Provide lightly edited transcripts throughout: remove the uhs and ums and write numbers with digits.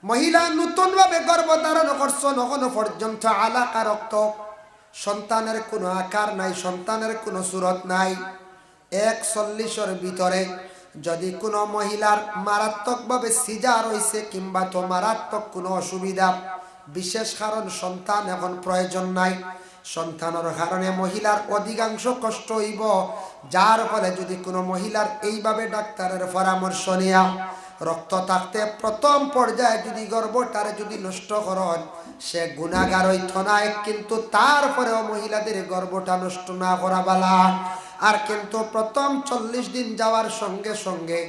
মহিলা নতুনভাবে গর্ভধারণ করছেন, এখনো পর্যন্ত আলাকা রক্ত, সন্তানের কোনো আকার নাই, সন্তানের কোনো সুরত নাই। 41 ভিতরে যদি কোনো মহিলার মারাত্মকভাবে সিজার হইছে কিংবা তো মারাত্মক কোনো অসুবিধা, বিশেষ কারণ সন্তান এখন প্রয়োজন নাই, সন্তানের কারণে মহিলার অধিকাংশ কষ্ট হইব, যার ফলে যদি কোনো মহিলার এইভাবে ডাক্তারের পরামর্শ নেয়া রক্ত থাকতে প্রথম পর্যায়ে যদি গর্ভটারে যদি নষ্ট করেন, সে গুনাহগার হইত নাই, কিন্তু তারপরেও মহিলাদের গর্ভটা নষ্ট না করা বালা। আর কিন্তু প্রথম 40 দিন যাওয়ার সঙ্গে সঙ্গে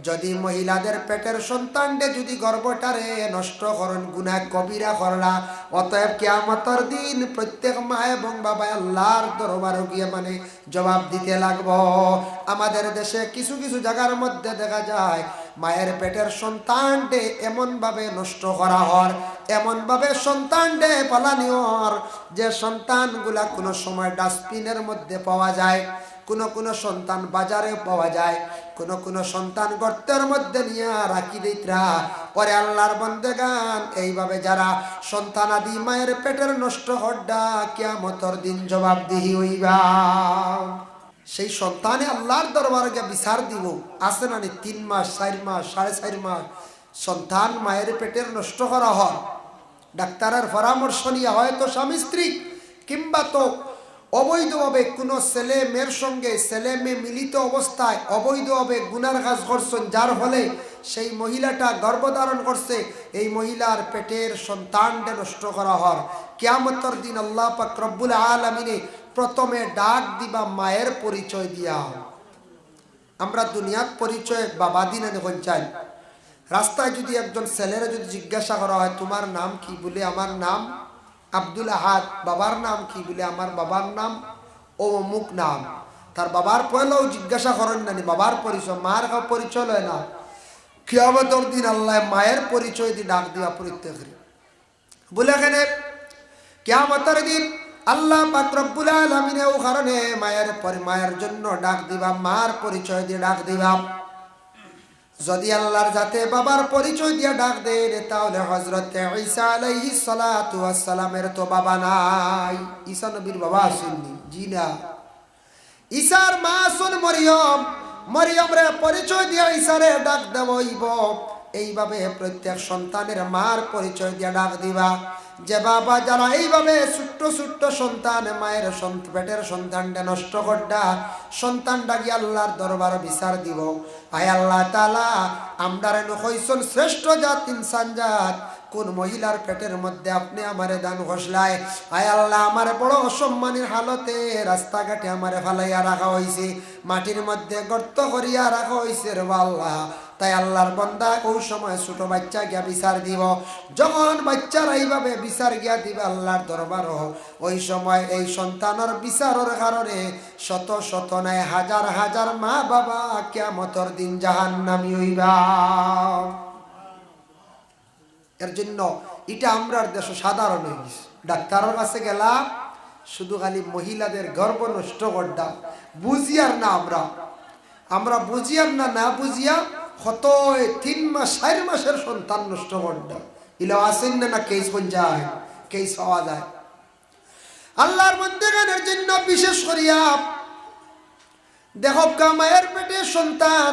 যদি মহিলাদের পেটের সন্তানকে যদি গর্ভটারে নষ্ট করেন, গুনাহ কবিরা করলা। অতএব কিয়ামতের দিন প্রত্যেক মা এবং বাবা আল্লাহর দরবারে গিয়ে জবাব দিতে লাগবো। আমাদের দেশে কিছু কিছু জায়গার মধ্যে দেখা যায় মায়ের পেটের সন্তানকে এমনভাবে নষ্ট করা হয়, এমনভাবে সন্তানকে পালানি হয় যে সন্তানগুলা কোনো সময় ডাস্টবিনের মধ্যে পাওয়া যায়, কোনো সন্তান বাজারে পাওয়া যায়, কোনো সন্তান গর্তের মধ্যে নিয়ে রাখি দিতরা। পরে আল্লাহর বান্দাগান এইভাবে যারা সন্তান আদি মায়ের পেটের নষ্ট হড্ডা কিয়ামতের দিন জবাবদিহি হইবা। সেই সন্তানে আল্লাহর দরবারে গিয়ে বিচার দিব। আছে না 3 মাস 4 মাস 4.5 মাস সন্তান মায়ের পেটের নষ্ট করা হয়, ডাক্তারের পরামর্শ নিয়ে হয়তো স্বামী স্ত্রী কিংবা তো অবৈধভাবে কোনো ছেলে মেয়ের সঙ্গে ছেলে মেয়ে মিলিত অবস্থায় অবৈধভাবে গুনার কাজ করছেন, যার ফলে সেই মহিলাটা গর্ভধারণ করছে, এই মহিলার পেটের সন্তানটা নষ্ট করা হয়। কিয়ামতের দিন আল্লাহ পাক রব্বুল আলামিনে প্রথমে ডাক দিবা মায়ের পরিচয় দিয়া। আমরা দুনিয়ার পরিচয় বাবা দিনে দেখুন চাই। রাস্তায় যদি একজন ছেলেরা যদি জিজ্ঞাসা করা হয় তোমার নাম কি, বলে আমার নাম আব্দুল আহাদ। বাবার নাম কি, বলে আমার বাবার নাম ও অমুক নাম। তার বাবার পয়লাও জিজ্ঞাসা করেন না বাবার পরিচয়, মার পরিচয় লয় না। কিয়ামতের দিন আল্লাহ মায়ের পরিচয় দিয়ে ডাক দিয়া প্রত্যেকের বলে এখানে কিয়ামতের দিন আল্লাহ পাক রব্বুল আলামিন ও কারণে মায়ের জন্য ডাক দিবা, মার পরিচয় দিয়ে ডাক দিবা। যদি আল্লাহর যাতে বাবার পরিচয় দিয়ে ডাক দেয় তাহলে হযরত ঈসা আলাইহিস সালাতু ওয়াস সালামের তো বাবা নাই। ঈসা নবীর বাবা আসেননি, জি না। ঈসার মা আসুন মরিয়ম, মরিয়মরে পরিচয় দিয়ে ঈসারে ডাক দেবইব। এইভাবে প্রত্যেক সন্তানের মার পরিচয় দিয়ে ডাক দিবা। যে বাবা যারা এইভাবে ছোট্ট ছোট্ট সন্তান মায়ের পেটের সন্তানটা নষ্ট করডা, সন্তানটা গিয়ে আল্লাহর দরবার বিচার দিব। আয় আল্লাহ তাআলা আমরারে নখইছন শ্রেষ্ঠ জাত ইনসান জাত, কোন মহিলার পেটের মধ্যে আপনি আমারে দান ঘোষলায়। আয় আল্লাহ আমার বড় অসম্মানের হালতে রাস্তাঘাটে আমারে ফালাইয়া রাখা হয়েছে, মাটির মধ্যে গর্ত করিয়া রাখা হয়েছে রে আল্লাহ। তাই আল্লাহর বান্দা ওই সময় ছোট বাচ্চা গিয়া বিচার দিব। যখন বাচ্চারা এইভাবে বিচার গিয়া দিবে আল্লাহর দরবার, ওই সময় এই সন্তানের বিচারের কারণে শত শত নয় হাজার হাজার মা বাবা কিয়ামতের দিন জাহান্নামী হইবা। এর জন্য এটা আমরার দেশে সাধারণ হয়ে গেছে। ডাক্তারের কাছে গেলাম শুধু খালি মহিলাদের গর্ভ নষ্ট করতাম, বুঝিয়ার না আমরা বুঝিয়ার না বুঝিয়া কত 3 মাস 4 মাসের সন্তান নষ্ট করতাম। ইলা আসেন না কেস কোন যায়, কেস পাওয়া যায়। আল্লাহর বান্দাদের জন্য বিশেষ করিয়া দেখো মায়ের পেটে সন্তান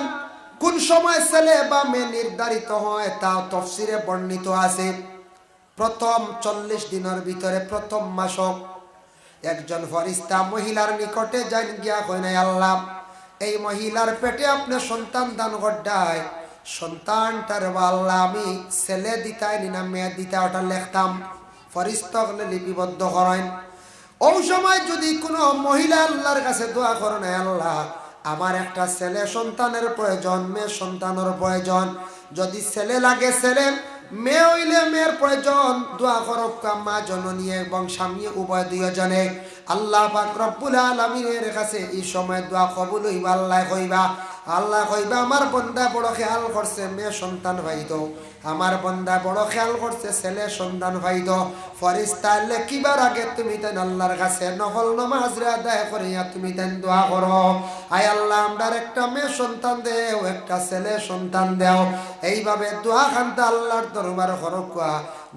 কোন সময় ছেলে বা মেয়ে নির্ধারিত হয় তা তাফসীরে বর্ণিত আছে। প্রথম 40 দিনের ভিতরে প্রথম মাসক একজন ফেরেশতা মহিলার নিকটে যান গিয়া কয় না আল্লাহ এই মহিলার পেটে আপনি সন্তান দান করডায়, সন্তানটার আল্লাহ আমি ছেলে দিতাই না মেয়ে দিতা ওটা লিখতাম, ফেরেশতা হলে লিপিবদ্ধ করেন। ওই সময় যদি কোনো মহিলা আল্লাহর কাছে দোয়া করেন আল্লাহ আমার একটা ছেলে সন্তানের প্রয়োজন, মেয়ে সন্তানের প্রয়োজন, যদি ছেলে লাগে ছেলে, মেয়ে হইলে মেয়ের প্রয়োজন, দোয়া করক মা জননী এবং স্বামী উভয় দুইজনে। আল্লাহ পাক রব্বুল আলামিনের কাছে এই সময় দোয়া কবুল হইবা। আল্লাহ কইবা আল্লাহ কইবা আমার বন্দা বড় খেয়াল করছে মেয়ে সন্তান পাইতো, আমার বন্দা বড় খেয়াল করছে ছেলে সন্তান পাইতো। ফেরেশতা লেখিবার আগে তুমি তেন আল্লাহর কাছে নফল নামাজ আদায় করিয়া তুমি তেন দোয়া করো, আয় আল্লাহ আমরার একটা মেয়ে সন্তান দেও, একটা ছেলে সন্তান দেও। এইভাবে দোয়া খানতে আল্লাহর দরবার করকুয়া।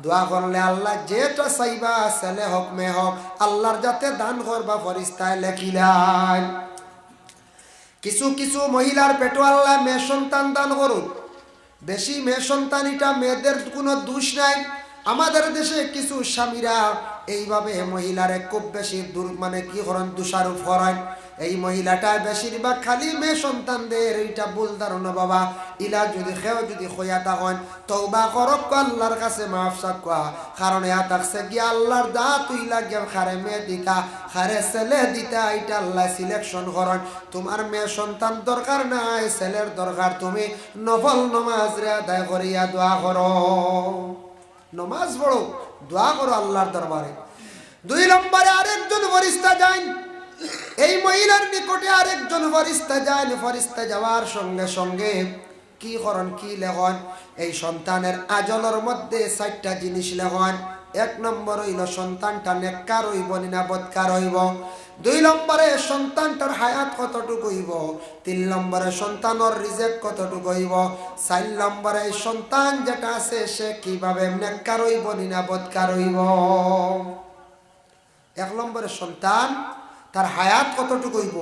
দোয়া করলে আল্লাহ যেটা চাইবা ছেলে হোক মেয়ে হোক আল্লাহর যাতে দান করবা ফেরেশতায় লেখিলাই। কিছু কিছু মহিলার পেটে আল্লাহ মেয়ে সন্তান দান করুন, বেশি মেয়ে সন্তান এটা মেয়েদের কোনো দোষ নাই। আমাদের দেশে কিছু স্বামীরা এইভাবে মহিলারে খুব বেশি মানে কি করেন দোষারোপ করেন। এই মহিলাটা বেশিরভাগ খালি মেয়ে সন্তানদের এইটা ভুল ধারণা বাবা। ইলা যদি খেও যদি খয়া থাকেন তওবা করক আল্লাহর কাছে মাফ চাওয়া, কারণ ইয়া থাকছে কি আল্লাহর দা তুই লাগে খারে মেয়ে দিতা খারে ছেলে দিতা, এটা আল্লাহ সিলেকশন করেন। তোমার মেয়ে সন্তান দরকার নাই, ছেলের দরকার, তুমি নফল নামাজ রে আদায় করিয়া দোয়া করো, নমাজ পড়ো, দোয়া করো আল্লাহর দরবারে। 2 নম্বরে আরেকজন ফেরেশতা যান, এই মহিলার নিকটে আরেকজন ফেরেশতা যান। ফেরেশতা যাওয়ার সঙ্গে সঙ্গে কি করেন কি লেখন, এই সন্তানের আজলের মধ্যে 4টা জিনিস লেখন। 1 নম্বর হইল সন্তানটা নেককার হইব না বদকার হইব, 2 নম্বরে সন্তানটার হায়াত কতটুকু হইব, 3 নম্বরে সন্তানের রিজেক কতটুকু হইব, 4 নম্বরে সন্তান যেটা আছে সে কিভাবে নেককার হইব না বদকার হইব। 1 নম্বরে সন্তান তার হায়াত কতটুকু হইব,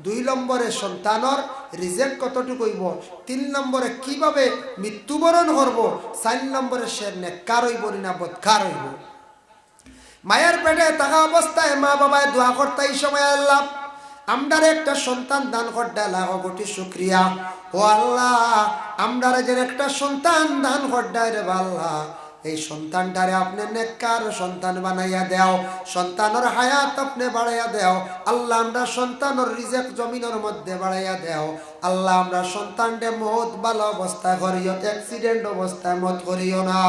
2 নম্বরে সন্তানের রিজেক কতটুকু হইব, 3 নম্বরে কিভাবে মৃত্যুবরণ করব, 4 নম্বরে সে নেককার হইব না বদকার হইব। মায়ের পেটে থাকা অবস্থায় মা বাবায় দোয়া করতে এই সময় আল্লাহ আমরার একটা সন্তান দান করতে লাখ কোটি শুকরিয়া। ও আল্লাহ আমরার যে একটা সন্তান দান করতে রে আল্লাহ, এই সন্তানটারে আপনি নেককার সন্তান বানাইয়া দেও, সন্তানের হায়াত আপনি বাড়াইয়া দেও আল্লাহ। আমরা সন্তানের রিজেক জমিনের মধ্যে বাড়াইয়া দেও আল্লাহ। আমরা সন্তানটে মত ভালো অবস্থায় করিও, অ্যাক্সিডেন্ট অবস্থায় মত করিও না।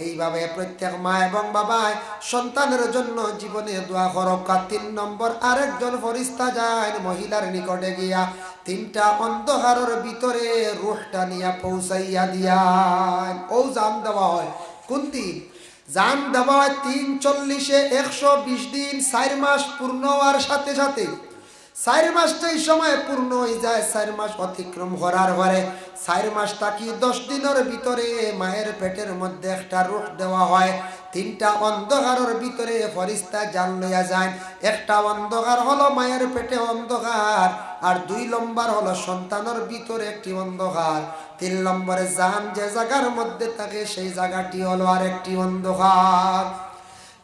এইভাবে প্রত্যেক মা এবং বাবায় সন্তানের জন্য জীবনে দোয়া করক। 3 নম্বর আরেকজন ফেরেশতা যায় মহিলার নিকটে গিয়া 3টা অন্ধকারের ভিতরে রূহটা নিয়ে পৌঁছাইয়া দিয়া ও জান দেওয়া হয়। কোন দিন জান দেওয়া হয়? 340-এ 120 দিন, 4 মাস পূর্ণ হওয়ার সাথে সাথে 4 মাসটা এই সময় পূর্ণ হয়ে যায়। 4 মাস অতিক্রম করার পরে 4 মাস থাকি 10 দিনের ভিতরে মায়ের পেটের মধ্যে একটা রূহ দেওয়া হয়। 3টা অন্ধকারের ভিতরে ফেরেশতা জান লইয়া যায়। একটা অন্ধকার হলো মায়ের পেটে অন্ধকার, আর 2 নম্বর হলো সন্তানের ভিতরে একটি অন্ধকার, 3 নম্বরে জান যে জায়গার মধ্যে থাকে সেই জায়গাটি হলো আরেকটি অন্ধকার।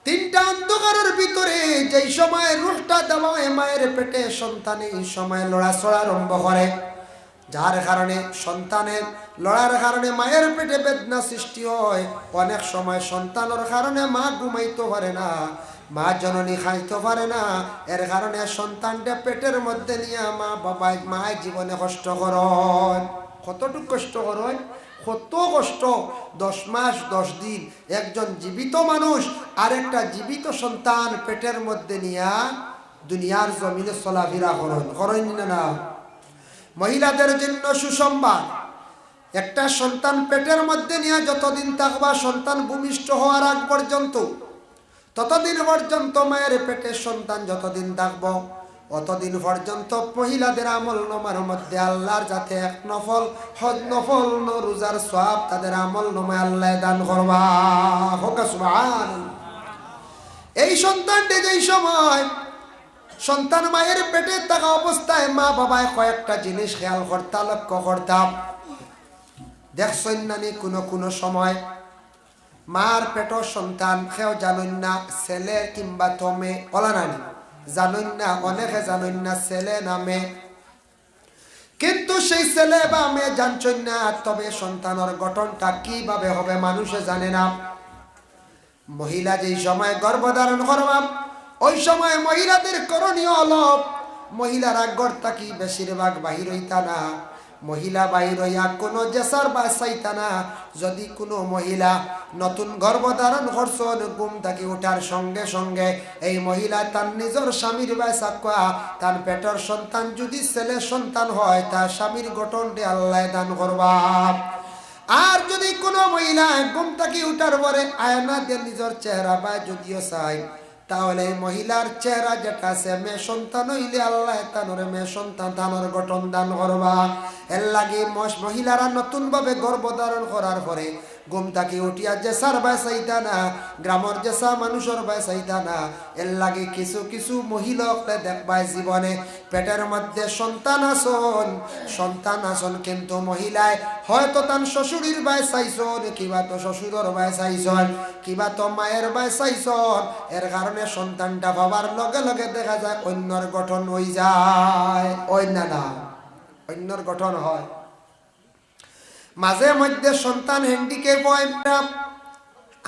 3টা অন্ধকারের ভিতরে যেই সময় রূহটা দেওয়া হয় মায়ের পেটে সন্তানে এই সময় লড়াচড়া আরম্ভ করে, যার কারণে সন্তানের লড়ার কারণে মায়ের পেটে বেদনা সৃষ্টি হয়। অনেক সময় সন্তানের কারণে মা ঘুমাইতে পারে না, মা জননী খাইতে পারে না, এর কারণে সন্তানটা পেটের মধ্যে নিয়ে মা বাবা মায়ের জীবনে কষ্ট করেন। কতটুকু কষ্ট করেন, কত কষ্ট। 10 মাস 10 দিন একজন জীবিত মানুষ আরেকটা জীবিত সন্তান পেটের মধ্যে নিয়া দুনিয়ার জমিনে চলাফেরা করেন না। মহিলাদের জন্য সুসংবাদ, একটা সন্তান পেটের মধ্যে নিয়ে যতদিন থাকবা সন্তান ভূমিষ্ঠ হওয়ার আগ পর্যন্ত, ততদিন পর্যন্ত মায়ের পেটের সন্তান যতদিন থাকবো অতদিন পর্যন্ত মহিলাদের আমল নামার মধ্যে আল্লাহর যাতে 1 নফল হজ নফল রোজার সওয়াব তাদের আমল নামায় আল্লাহ দান করবা। সুবহানাল্লাহ। এই সন্তানটি যেই সময় সন্তান মায়ের পেটে থাকা অবস্থায় মা বাবায় কয়েকটা জিনিস খেয়াল করতাম, লক্ষ্য করতাম। দেখছেন নানি কোনো সময় মার পেট সন্তান কেউ জানেন না ছেলে কিংবা তমে ওলা নানি জানেন না, অনেকে জানেন না ছেলে না মেয়ে, কিন্তু সেই ছেলে বা মেয়ে জানছেন না, তবে সন্তানের গঠনটা কিভাবে হবে মানুষে জানে না। মহিলা যেই সময় গর্ভধারণ করবা ওই সময় মহিলাদের করণীয় হলো মহিলারা ঘর থাকি বেশিরভাগ বাহির হইতা না, মহিলা বাইর হইয়া কোনো জেসার বাসাইতা না। যদি কোনো মহিলা নতুন গর্ভধারণ করছেন, ঘুম থেকে ওঠার সঙ্গে সঙ্গে এই মহিলা তার নিজের স্বামীর বাসাক্কা তার পেটের সন্তান যদি ছেলে সন্তান হয় তার স্বামীর গঠনটি আল্লাহ দান করবা। আর যদি কোনো মহিলা ঘুম থেকে উঠার পরে আয়না দিয়ে নিজের চেহারা বা যদিও চাই, তাহলে মহিলার চেহারা যেটা আছে মেয়ে সন্তান হইলে আল্লাহ তানোরে মেয়ে সন্তান দানোর গঠন দান করবা। এর লাগে মহিলারা নতুন ভাবে গর্ভধারণ করার পরে ঘুম থেকে উঠিয়া যে সার বাসাইতা না, গ্রামের যে সা মানুষের বাসাইতা না। এর লাগে কিছু কিছু মহিলাকে দেখবাই জীবনে পেটের মধ্যে সন্তান আসন কিন্তু মহিলায় হয়তো তার শ্বশুরের বাসাইছন, কিবা তো শ্বশুরের বাসাইছন, কিবা তো মায়ের বাসাইছন। এর কারণে সন্তানটা বাবার লগে লগে দেখা যায় অন্যর গঠন হয়ে যায়, অন্যর গঠন হয়। মাঝে মধ্যে সন্তান হ্যান্ডিক্যাপ হয়,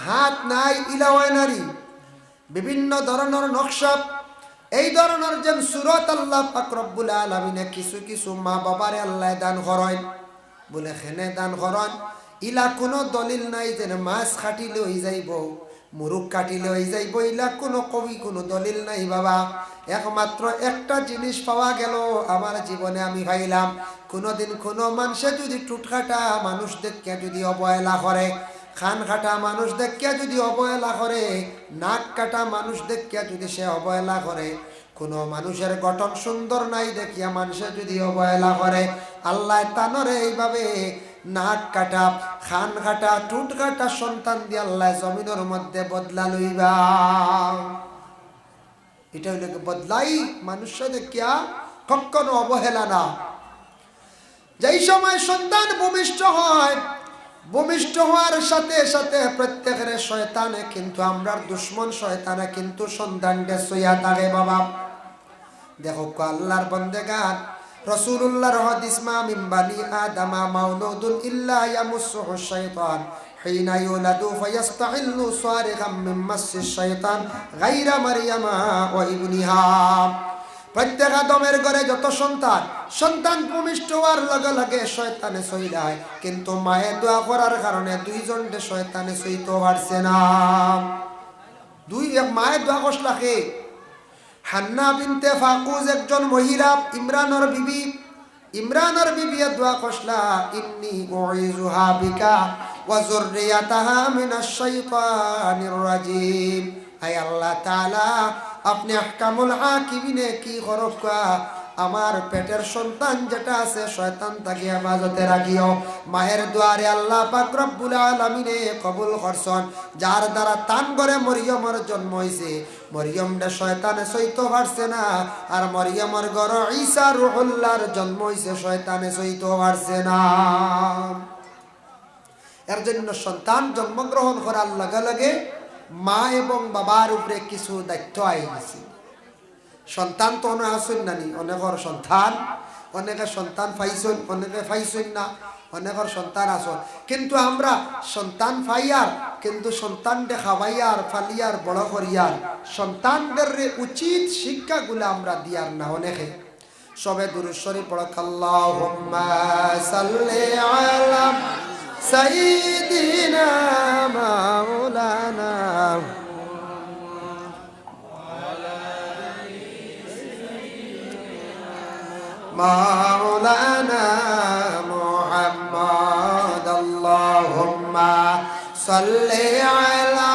হাত নাই, ইলা হয় নারী, বিভিন্ন ধরনের নকশা, এই ধরনের যে সুরত আল্লাহ পাক রব্বুল আলামিনে কিছু কিছু মা বাবারে আল্লাহ দান করেন, বলে খেনে দান করেন। ইলা কোনো দলিল নাই যে মাছ কাটিলে হয়ে যাইব, মুরুখ কাটিলে হয়ে যাইব, ইলা কোনো কবি কোনো দলিল নাই বাবা। একমাত্র একটা জিনিস পাওয়া গেল আমার জীবনে, আমি ভাইলাম কোনোদিন কোনো মানুষে যদি টুটকাটা মানুষ দেখিয়া যদি অবহেলা করে, খান কাটা মানুষ দেখিয়া যদি অবহেলা করে, নাক কাটা মানুষ দেখিয়া যদি সে অবহেলা করে, কোনো মানুষের গঠন সুন্দর নাই দেখিয়া মানুষের যদি অবহেলা করে, আল্লাহ তানরে এইভাবে নাক কাটা, খান কাটা, টুট কাটা সন্তান দিয়ে আল্লাহ জমিনের মধ্যে বদলা লইবা। এটা হইল বদলাই মানুষের দেখিয়া কখনো অবহেলা না। যেই সময় সন্তান ভূমিষ্ঠ হয়, ভূমিষ্ঠ হওয়ার সাথে সাথে প্রত্যেকের শয়তানে কিন্তু আমরার দুশ্মন শয়তানে কিন্তু সন্তানকে সইয়া থাকে বাবা। দেখো আল্লাহর বন্দেগান রাসূলুল্লাহর হাদিস, মা মিন বানি আদামা মাউলুদুন ইল্লা ইয়ামুসসুহু শাইতান হিনা ইউলাদু ফায়াস্তাহিল্লু সারিগাম মিন মাসসিশ শাইতান গায়রা মারইয়ামা ওয়া ইবনিহা। প্রত্যেক আদমের ঘরে যত সন্তান ভূমিষ্ঠ হওয়ার লগে লগে শয়তানে সইলায়, কিন্তু মায়ের দোয়া করার কারণে দুইজনকে শয়তানে সইতে পারছে না। মায়ের দোয়া কষলাকে হান্না বিনতে ফাকুজ একজন মহিলা, ইমরানের বিবি দোয়া কষলা, ইন্নী উইযুহা বিকা ওয়া যুররিয়াতাহা মিনাশ শাইতানির রাজিম। আয় আল্লাহ তাআলা আপনি আহকামুল হাকিমিনে কি করবা, আমার পেটের সন্তান যেটা আছে শয়তান তাকে হেফাজতে রাখিও। মায়ের দুয়ারে আল্লাহ পাক রব্বুল আলামিনে কবুল করছেন, যার দ্বারা তান করে মরিয়মের জন্ম হয়েছে। মরিয়মটা শয়তানে সইতে পারছে না, আর মরিয়মের ঘরে ঈসা রুহুল্লাহর জন্ম হয়েছে, শয়তানে সইতে পারছে না। এর জন্য সন্তান জন্মগ্রহণ করার লগে লগে মা এবং বাবার উপরে কিছু দায়িত্ব আই গেছে। সন্তান তো অনেক আসেন নানি, অনেকের সন্তান, অনেকে সন্তান পাইছেন, অনেকে পাইছেন না, অনেকের সন্তান আসন। কিন্তু আমরা সন্তান পাইয়ার, কিন্তু সন্তানকে খাওয়াইয়ার ফালিয়ার বড় করিয়ার সন্তানদের উচিত শিক্ষাগুলো আমরা দিয়ার না। অনেকে সবে দুরূদ শরীফ পড়ক, আল্লাহুম্মা সাল্লি আলা সাইয়্যিদিনা মাওলানা মাওলানা মুহাম্মদ, আল্লাহুম্মা সাল্লি আলা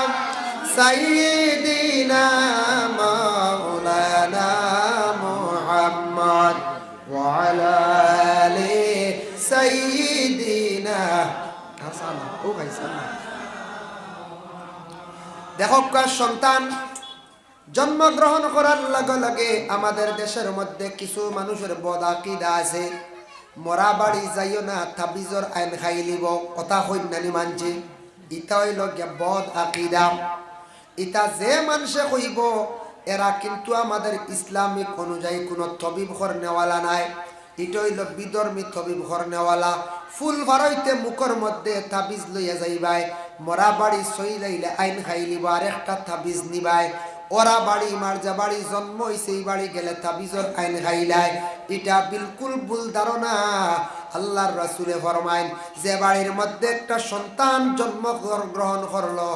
সাইয়্যিদিনা মাওলানা মুহাম্মদ ওয়া আলা আলি সাইয়্যিদিনা। ও ভাই সাল্লাম। দেখো সন্তান জন্মগ্রহণ করার লগে লগে আমাদের দেশের মধ্যে কিছু মানুষের বদ আকীদা আছে। মরা বাড়ি যাইও না, তাবিজর আইন খাই লিব, কথা হইন নানি মানছে। ইটা হইল বদ আকীদা। ইটা যে মানুষে কইব এরা কিন্তু আমাদের ইসলামিক অনুযায়ী কোনো তবিব ঘর নেওয়ালা নাই। এটা হইল বিধর্মী তবিব ঘর নেওয়ালা। ফুল ভারইতে মুখর মধ্যে তাবিজ লইয়া যাইবাই, মরা বাড়ি সই লাইলে আইন খাই লিব, আর একটা তাবিজ নিবাই। ওরা বাড়ি মার্জা বাড়ি জন্ম হইছে, এই বাড়ি গেলে তাবিজর আইন খাইলাই। এটা বিলকুল ভুল ধারণা। আল্লাহর রাসূলে ফরমায়েন যে বাড়ির মধ্যে একটা সন্তান জন্মগ্রহণ করলো,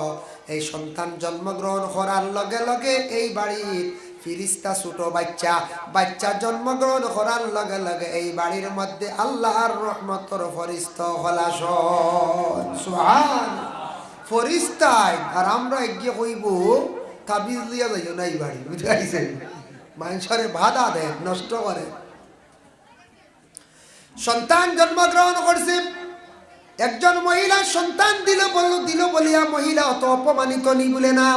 এই সন্তান জন্মগ্রহণ করার লগে লগে এই বাড়ির ফিরিস্তা ছোট বাচ্চা জন্মগ্রহণ করার লগে লগে এই বাড়ির মধ্যে আল্লাহর রহমতের ফরিস্তা হলাস। সুবহান, ফরিস্তায়। আর আমরা এগিয়ে কইব তাবিজ লিয়া যাইও না এই বাড়ি, বুঝতে পারছেন? মানুষের বাধা দেয়, নষ্ট করে। সন্তান জন্মগ্রহণ করছে, একজন মহিলা সন্তান দিল বলিয়া মহিলা অত অপমানিত নি বলে না।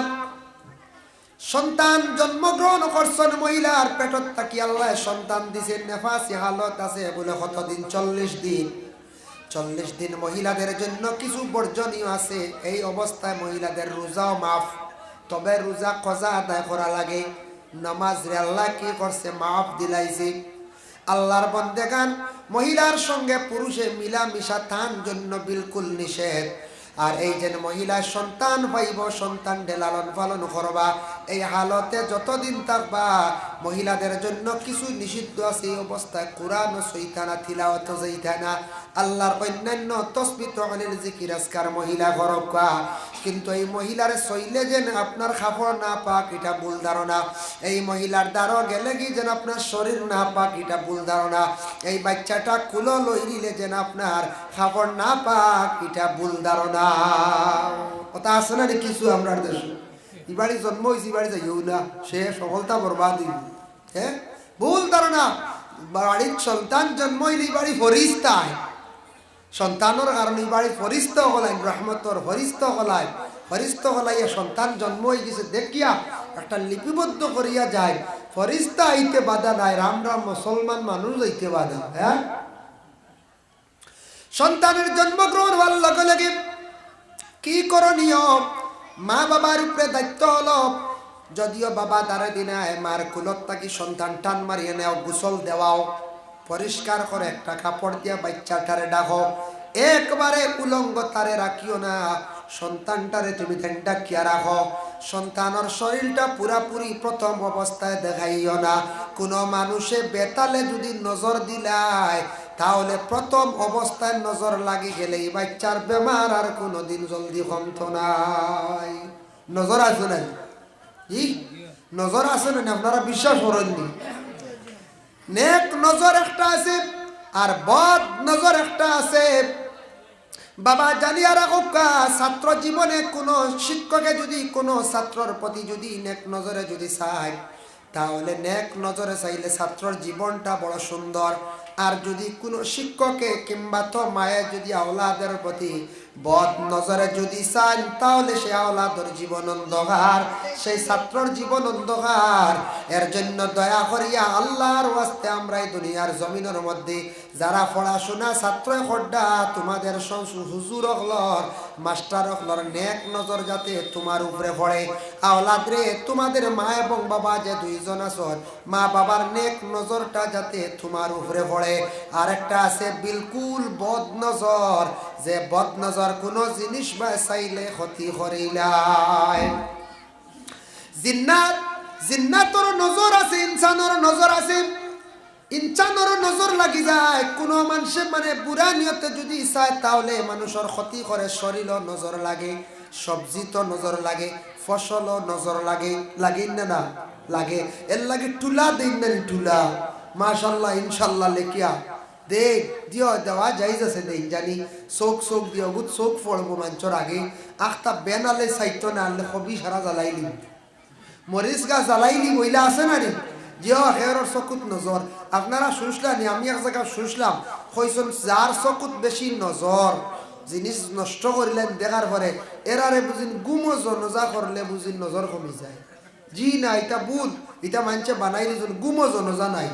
সন্তান জন্মগ্রহণ করছেন মহিলার পেটত থাকি আল্লাহ সন্তান দিছেন, নেফাসি হালত আছে বলে কতদিন? 40 দিন। 40 দিন মহিলাদের জন্য কিছু বর্জনীয় আছে। এই অবস্থায় মহিলাদের রোজাও মাফ, তবে রোজা কজা আদায় করা লাগে। নামাজ রে আল্লাহ কি করছে? মাফ দিলাইছে। আল্লাহর বন্দেগান মহিলার সঙ্গে পুরুষে মিলামিশা তার জন্য বিলকুল নিষেধ। আর এই যে মহিলা সন্তান পাইব, সন্তান লালন পালন করবা, এই হালতে যতদিন থাকবা মহিলাদের জন্য কিছু নিষিদ্ধ আছে। এই অবস্থায় কোরআন ও সৈতানা তিলাওয়াত যাইতানা, আল্লাহর অন্যান্য তসবিহ তাহলিল জিকির আজকার মহিলা করবা। কিন্তু এই মহিলার শৈলে যেন আপনার খাফড় না পাক, এটা ভুল ধারণা। এই মহিলার দ্বারা গেলে কি যেন আপনার শরীর না পাক, এটা ভুল ধারণা। এই বাচ্চাটা কুলো লই নিলে যেন আপনার খাফড় না পাক, এটা ভুল ধারণা। কথা আছে না কিছু আমরা দেশ, এই বাড়ি জন্ম হয়েছে, বাড়ি যাইও না, সে সফলতা বরবাদ। হ্যাঁ, ভুল ধারণা। বাড়ির সন্তান জন্ম হইলে বাড়ি ফরিস্তায়, সন্তানের কারণে বাড়ি ফরিস্ত হলাই, রহমতর ফরিস্ত হলাই, ফরিস্ত হলাইয়া সন্তান জন্ম হয়ে গেছে দেখিয়া একটা লিপিবদ্ধ করিয়া যায়। ফরিস্তা আইতে বাধা নাই, রাম রাম মুসলমান মানুষ যাইতে বাধা। হ্যাঁ, সন্তানের জন্মগ্রহণ হওয়ার লগে লগে কি করণীয়? মা বাবার উপরে দায়িত্ব হলো, যদিও বাবা দাঁড়ে দিনায় মার কুলত থাকি সন্তান টান মারিয়ে নেও, গোসল দেওয়াও, পরিষ্কার করে একটা কাপড় দিয়া বাচ্চাটারে ডাকো, একবারে উলঙ্গ তারে রাখিও না, সন্তানটারে তুমি ডাকিয়া রাখো। সন্তানের শরীরটা পুরাপুরি প্রথম অবস্থায় দেখাইও না। কোনো মানুষে বেতালে যদি নজর দিলায় তাহলে প্রথম অবস্থায় নজর লাগি গেলে এই বাচ্চার বেমার আর কোনোদিন জলদি কমতো নাই। নজর আছে না? জি, নজর আছে না? আপনারা বিশ্বাস করেননি? নেক নজর একটা আছে আর বদ নজর একটা আছে। বাবা জানিয়া রাখো, ছাত্র জীবনে কোনো শিক্ষকে যদি কোনো ছাত্রর প্রতি যদি নেক নজরে যদি চায়, তাহলে নেক নজরে চাইলে ছাত্রর জীবনটা বড় সুন্দর। আর যদি কোনো শিক্ষকে কিংবা তো মায়ের যদি আওলাদের প্রতি বদ নজরে যদি চান, তাহলে সে আওলাদের জীবন অন্ধকার, সেই ছাত্রর জীবন অন্ধকার। এর জন্য দয়া করিয়া আল্লাহর ওয়াস্তে আমরা এই দুনিয়ার জমিনের মধ্যে যারা পড়াশোনা ছাত্র খড্ডা, তোমাদের হুজুর হলর মাস্টার হলর নেক নজর যাতে তোমার উপরে পড়ে। আওলাদ রে, তোমাদের মা এবং বাবা যে দুইজন আছো, মা বাবার নেক নজরটা যাতে তোমার উপরে পড়ে। আর একটা আছে বিলকুল বদ নজর, যে বদ নজর কোনো জিনিস বা চাইলে ক্ষতি করিলায়। জিন্নাতর নজর আছে, ইনসানের নজর আছে। ইনসানের নজর লাগি যায়, কোনো মানুষে মানে বুড়া নিয়তে যদি চায় তাহলে মানুষের ক্ষতি করে। শরীরও নজর লাগে, সবজি তো নজর লাগে, ফসলও নজর লাগে, লাগে না লাগে? এর লাগে টুলা দিন না, টুলা মাশাল্লাহ ইনশাল্লাহ লেখিয়া দেখ দিও, দেওয়া যাইজ আছে দেখ জানি। চোখ দিও, বুধ চোখ পড়বো মানুষের আগে। আখটা বেনালে চাইতো না আনলে কবি সারা জ্বালাইলি, মরিচ গাছ জ্বালাইলি বইলা আছে না রে, জিও হেরর চকুত নজর। আপনারা শুনছিলেন, আমি এক জায়গায় শুনছিলাম, কইছেন যার চকুত বেশি নজর, জিনিস নষ্ট করিলেন দেখার পরে এরারে বুঝিন গুমো জনজা করলে বুঝিন নজর কমি যায়। জি না, এটা বুধ, এটা মানুষে বানাই দিয়েছেন, গুমো জনজা নাই।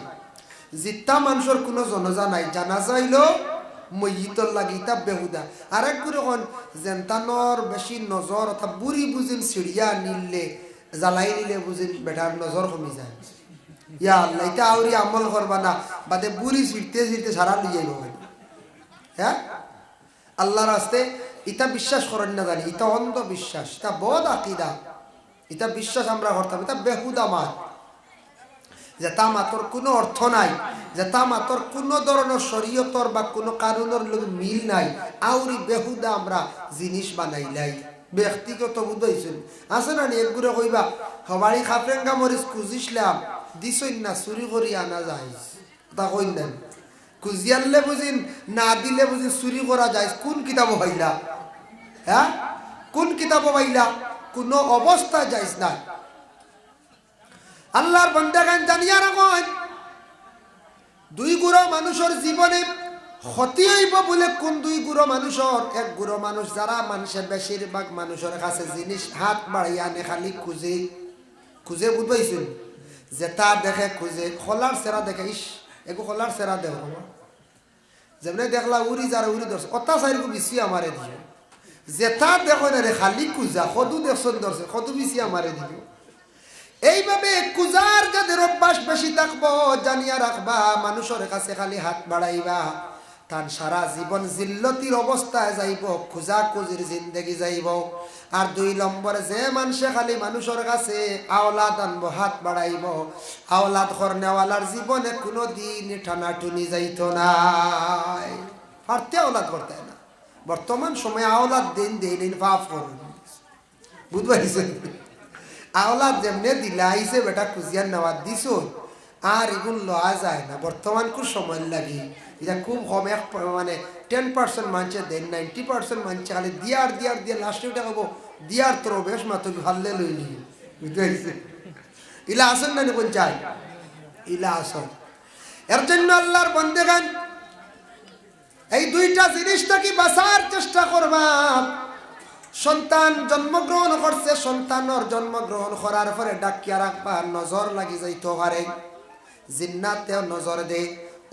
জিতা মানুষের কোনো জনজা নাই, জানাজা হইলো মইতর লাগি, ইতা বেহুদা। আর এক করে কন জেন্তানোর বেশি নজর, অর্থাৎ বুড়ি বুঝিন সিঁড়িয়া নিলে জ্বালাই নিলে বুঝিন বেটার নজর কমি যায়। ইয়া আল্লাহ, এটা আউরি আমল করবা না, বাদে বুড়ি ছিঁড়তে সারা লিয়ে যাইব। হ্যাঁ, আল্লাহর রাস্তে ইটা বিশ্বাস করেন না জানি, ইটা অন্ধ বিশ্বাস, এটা বদ আকিদা, এটা বিশ্বাস আমরা করতাম, এটা বেহুদা মাত। যেটা মাতর কোনো অর্থ নাই, যেটা মাতর কোনো ধরনের শরীয়তর বা কোনো কারণের লোক মিল নাই, আউরি বেহুদা আমরা জিনিস বানাইলাই। ব্যক্তিগত বুঝাইছেন আছে না একগুলো কইবা হবাড়ি খাফরেঙ্গা মরিচ খুঁজিসলাম দিছই না চুরি করি আনা যায় তা কই দেন খুঁজিয়ালে বুঝিন না দিলে বুঝিন চুরি করা যায়। কোন কিতাব পাইলা? হ্যাঁ কোন কিতাব পাইলা? কোনো অবস্থা যাইস না। আল্লাহর বান্দাগান জানিয়া রাখেন দুই গুড়ো মানুষের জীবনে ক্ষতি হইব বলে কোন দুই গুড়ো মানুষের? এক গুড়ো মানুষ যারা মানুষের বেশিরভাগ মানুষের কাছে জিনিস হাত বাড়িয়ে আনে খালি খুঁজে খুঁজে বুঝবাইছেন যেটা দেখে খুঁজে খোলার সেরা দেখে ইস এগো খোলার সেরা দেব যেমনি দেখলা উড়ি যারা উড়ি ধরছে অত্যাচারীকে বেশি আমারে দিও যেটা দেখো না রে খালি খুঁজা সদু দেখছেন ধরছে সদু বেশি আমারে দিও। এইভাবে কুজার যাদের অভ্যাস বেশি থাকবো জানিয়া রাখবা মানুষের কাছে খালি হাত বাড়াইবা তার সারা জীবন জিল্লতির অবস্থায় যাইব, খুজা খুজির জিন্দেগি যাইব। আর দুই নম্বর যে মানুষে খালি মানুষের কাছে আওলাদ আনবো হাত বাড়াইব আওলাদ করনেওয়ালার জীবনে কোনো দিন টানাটুনি যাইত নাই, পারতে আওলাদ করতে না। বর্তমান সময়ে আওলাদ দিন দিন পাপ করুন বুঝবাইছেন আওলাদ যেমনে দিলা আইসে বেটা খুঁজিয়ার নেওয়া দিছ আর এগুলো লওয়া যায় না। বর্তমান খুব সময় লাগে এটা খুব কম এক মানে 10% মানছে দেন 90% মানছে খালি দিয়ার দিয়ার দিয়ে লাস্টে ওটা হবো দিয়ার তোর বেশ মাত্র ভাল্লে লইলি বুঝতে পারছি ইলা আসেন না কোন চাই ইলা আসন। এর জন্য আল্লাহর বন্দেগান এই দুইটা জিনিসটা কি বাঁচার চেষ্টা করবা। সন্তান জন্মগ্রহণ করছে, সন্তানের জন্মগ্রহণ করার পরে ডাকিয়া রাখবা নজর লাগি যাইতে পারে, জিন্নাতেও নজর দে।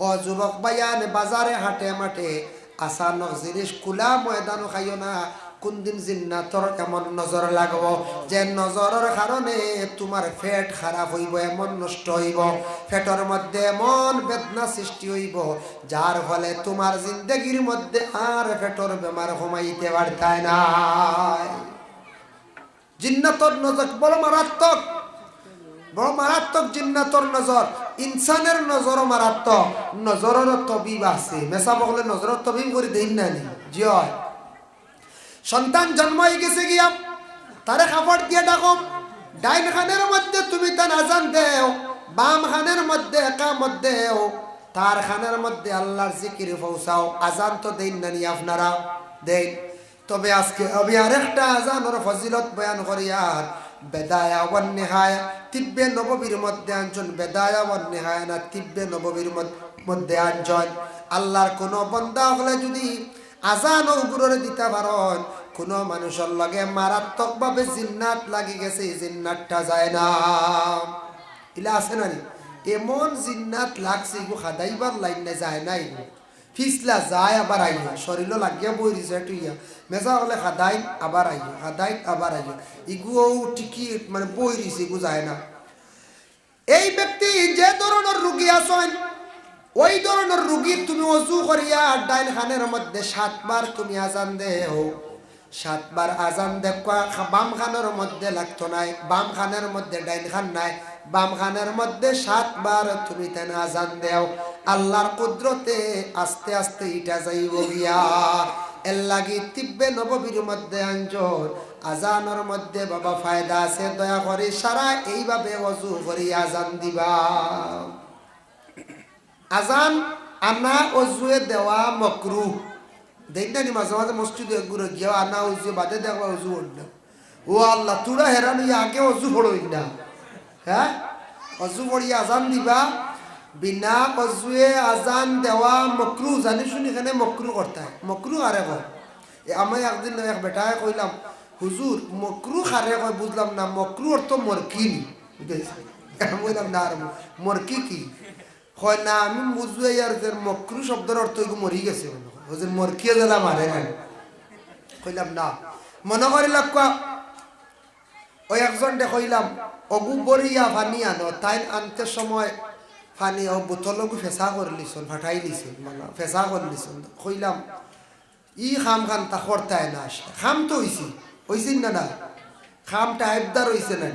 ও যুবক বায়ান বাজারে হাটে মাঠে আসান জিনিস খোলা ময়দান খাইও না। কোন দিন জিন্নাতর এমন নজর লাগব যে নজরের কারণে তোমার পেট খারাপ হইব, এমন নষ্ট হইব, পেটের মধ্যে এমন বেদনা সৃষ্টি হইব যার ফলে তোমার জিন্দগির মধ্যে আর পেটের বেমার কমাইতে পারতায় না। জিন্নাতর নজর বড় মারাত্মক, বড় মারাত্মক জিন্নাতর নজর। ইনসানের নজরও মারাত্মক, নজরের তবিব আছে। মেসা বকলে নজরের তবিব করে দেন না নি জি হয়। সন্তান জন্ম হয়ে গেছে গিয়া তারে কাপড় দিয়ে ডাকো, ডাইন খানের মধ্যে তুমি তার আজান দেও, বাম খানের মধ্যে একামত দেও, তার খানের মধ্যে আল্লাহর জিকির পৌঁছাও। আজান তো দেন না নি আপনারা? দেন। তবে আজকে আমি আরেকটা আজানের ফজিলত বয়ান করি। আর বেদায়া ওয়ান নিহায়া তিব্বে নববীর মধ্যে আনজন, বেদায়া ওয়ান নিহায়া না তিব্বে নববীর মধ্যে আনজন। আল্লাহর কোন বান্দা হলে যদি আজান ও গুরুরে দিতে পারেন, কোন মানুষের লগে মারাত্মক ভাবে জিন্নাত লাগি গেছে, জিন্নাতটা যায় না। ইলা আছে না এমন জিন্নাত লাগছে গো খাদাইবার লাইন না যায় নাই ফিসলা যায় আবার আইয়া শরীর লাগিয়া বই দিছে টুইয়া মেজা হলে খাদাই আবার আইয়া খাদাই আবার আইয়া ইগুও টিকিট মানে বই দিছে ইগু যায় না। এই ব্যক্তি যে ধরনের রোগী আছেন ওই ধরনের রোগী তুমি ওযু করিয়া ডাইন খানের মধ্যে 7 বার তুমি আজান দেও, 7 বার আজান দেখো বাম খানের মধ্যে লাগতো নাই, বাম খানের মধ্যে ডাইন খান নাই, বাম খানের মধ্যে 7 বার তুমি তেন আজান দেও। আল্লাহর কুদরতে আস্তে আস্তে ইটা যাইব গিয়া। এর লাগি তিব্বে নববীর মধ্যে আঞ্জর আজানের মধ্যে বাবা ফায়দা আছে। দয়া করে সারা এইভাবে ওযু করি আজান দিবা। আজান আনা ওযুয়ে দেওয়া মাকরুহ। দেখতেনি মাঝে মাঝে মসজিদে ঘুরে গিয়া আনা ওযু বাদে দেওয়া ওযু না। ও আল্লাহ তুরা হেরানি আগে ওযু পড়ই না। হ্যাঁ ওযু পড়িয়া আজান দিবা। বিনা ওযুয়ে আজান দেওয়া মাকরুহ। জানি শুনি এখানে মাকরুহ করতে হয়। মাকরুহ আরে কয় আমি একদিন এক বেটায় কইলাম হুজুর মাকরুহ আরে কয় বুঝলাম না, মাকরুহ অর্থ মরকি নি বললাম না আর মরকি কি হয় না আমি বুঝবে আর যে মকরু শব্দের অর্থ মরি গেছে হুজুর মরকিয়ে গেলাম আরে কইলাম না মনে করি লক্ষ্য ওই একজন কইলাম অগু বরিয়া পানি আনো তাই আনতে সময় পানি ও বোতলগু ফেঁসা করে লিছন ফাটাই লিছন মানে ফেঁসা করে লিছন। কইলাম ই খাম খান তা করতায় না খাম তো হইছি না না খামটা হেবদার হইছে না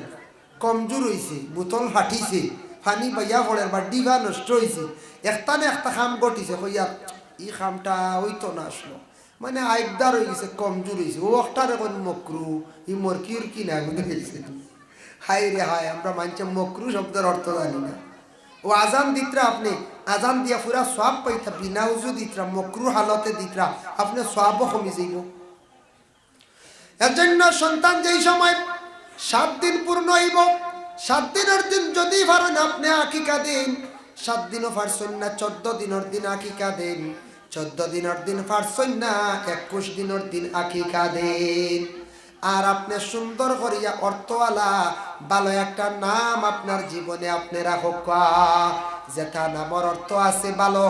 কমজোর হইছে বোতল ফাটিছে ফানি বাইয়া পড়ে বা ডিবা নষ্ট হয়েছে একটানে একটা খাম ঘটিছে কইয়া ই খামটা হইতো না আসলো মানে আইবদার হয়ে গেছে কমজোর হয়েছে ও একটার এখন মকরু ই মরকির কিনা বুঝে গেছে হাই রে হাই আমরা মানছে মকরু শব্দের অর্থ জানি না ও আজান দিতরা আপনি আজান দিয়া পুরা সব পাইতা বিনা উজু দিতরা মকরু হালতে দিতরা আপনি সবও কমে যাইব এর জন্য সন্তান যেই সময় 7 দিন পূর্ণ হইব 7 দিনের দিন যদি পারেন আপনি আকিকা দিন 7 দিনও পারছেন না 14 দিনের দিন আকিকা দিন 14 দিনের দিন পারছেন না 21 দিনের দিন আকিকা দিন আর আপনি সুন্দর করিয়া অর্থওয়ালা ভালো একটা নাম আপনার জীবনে আপনি রাখুক যেটা নামের অর্থ আছে ভালো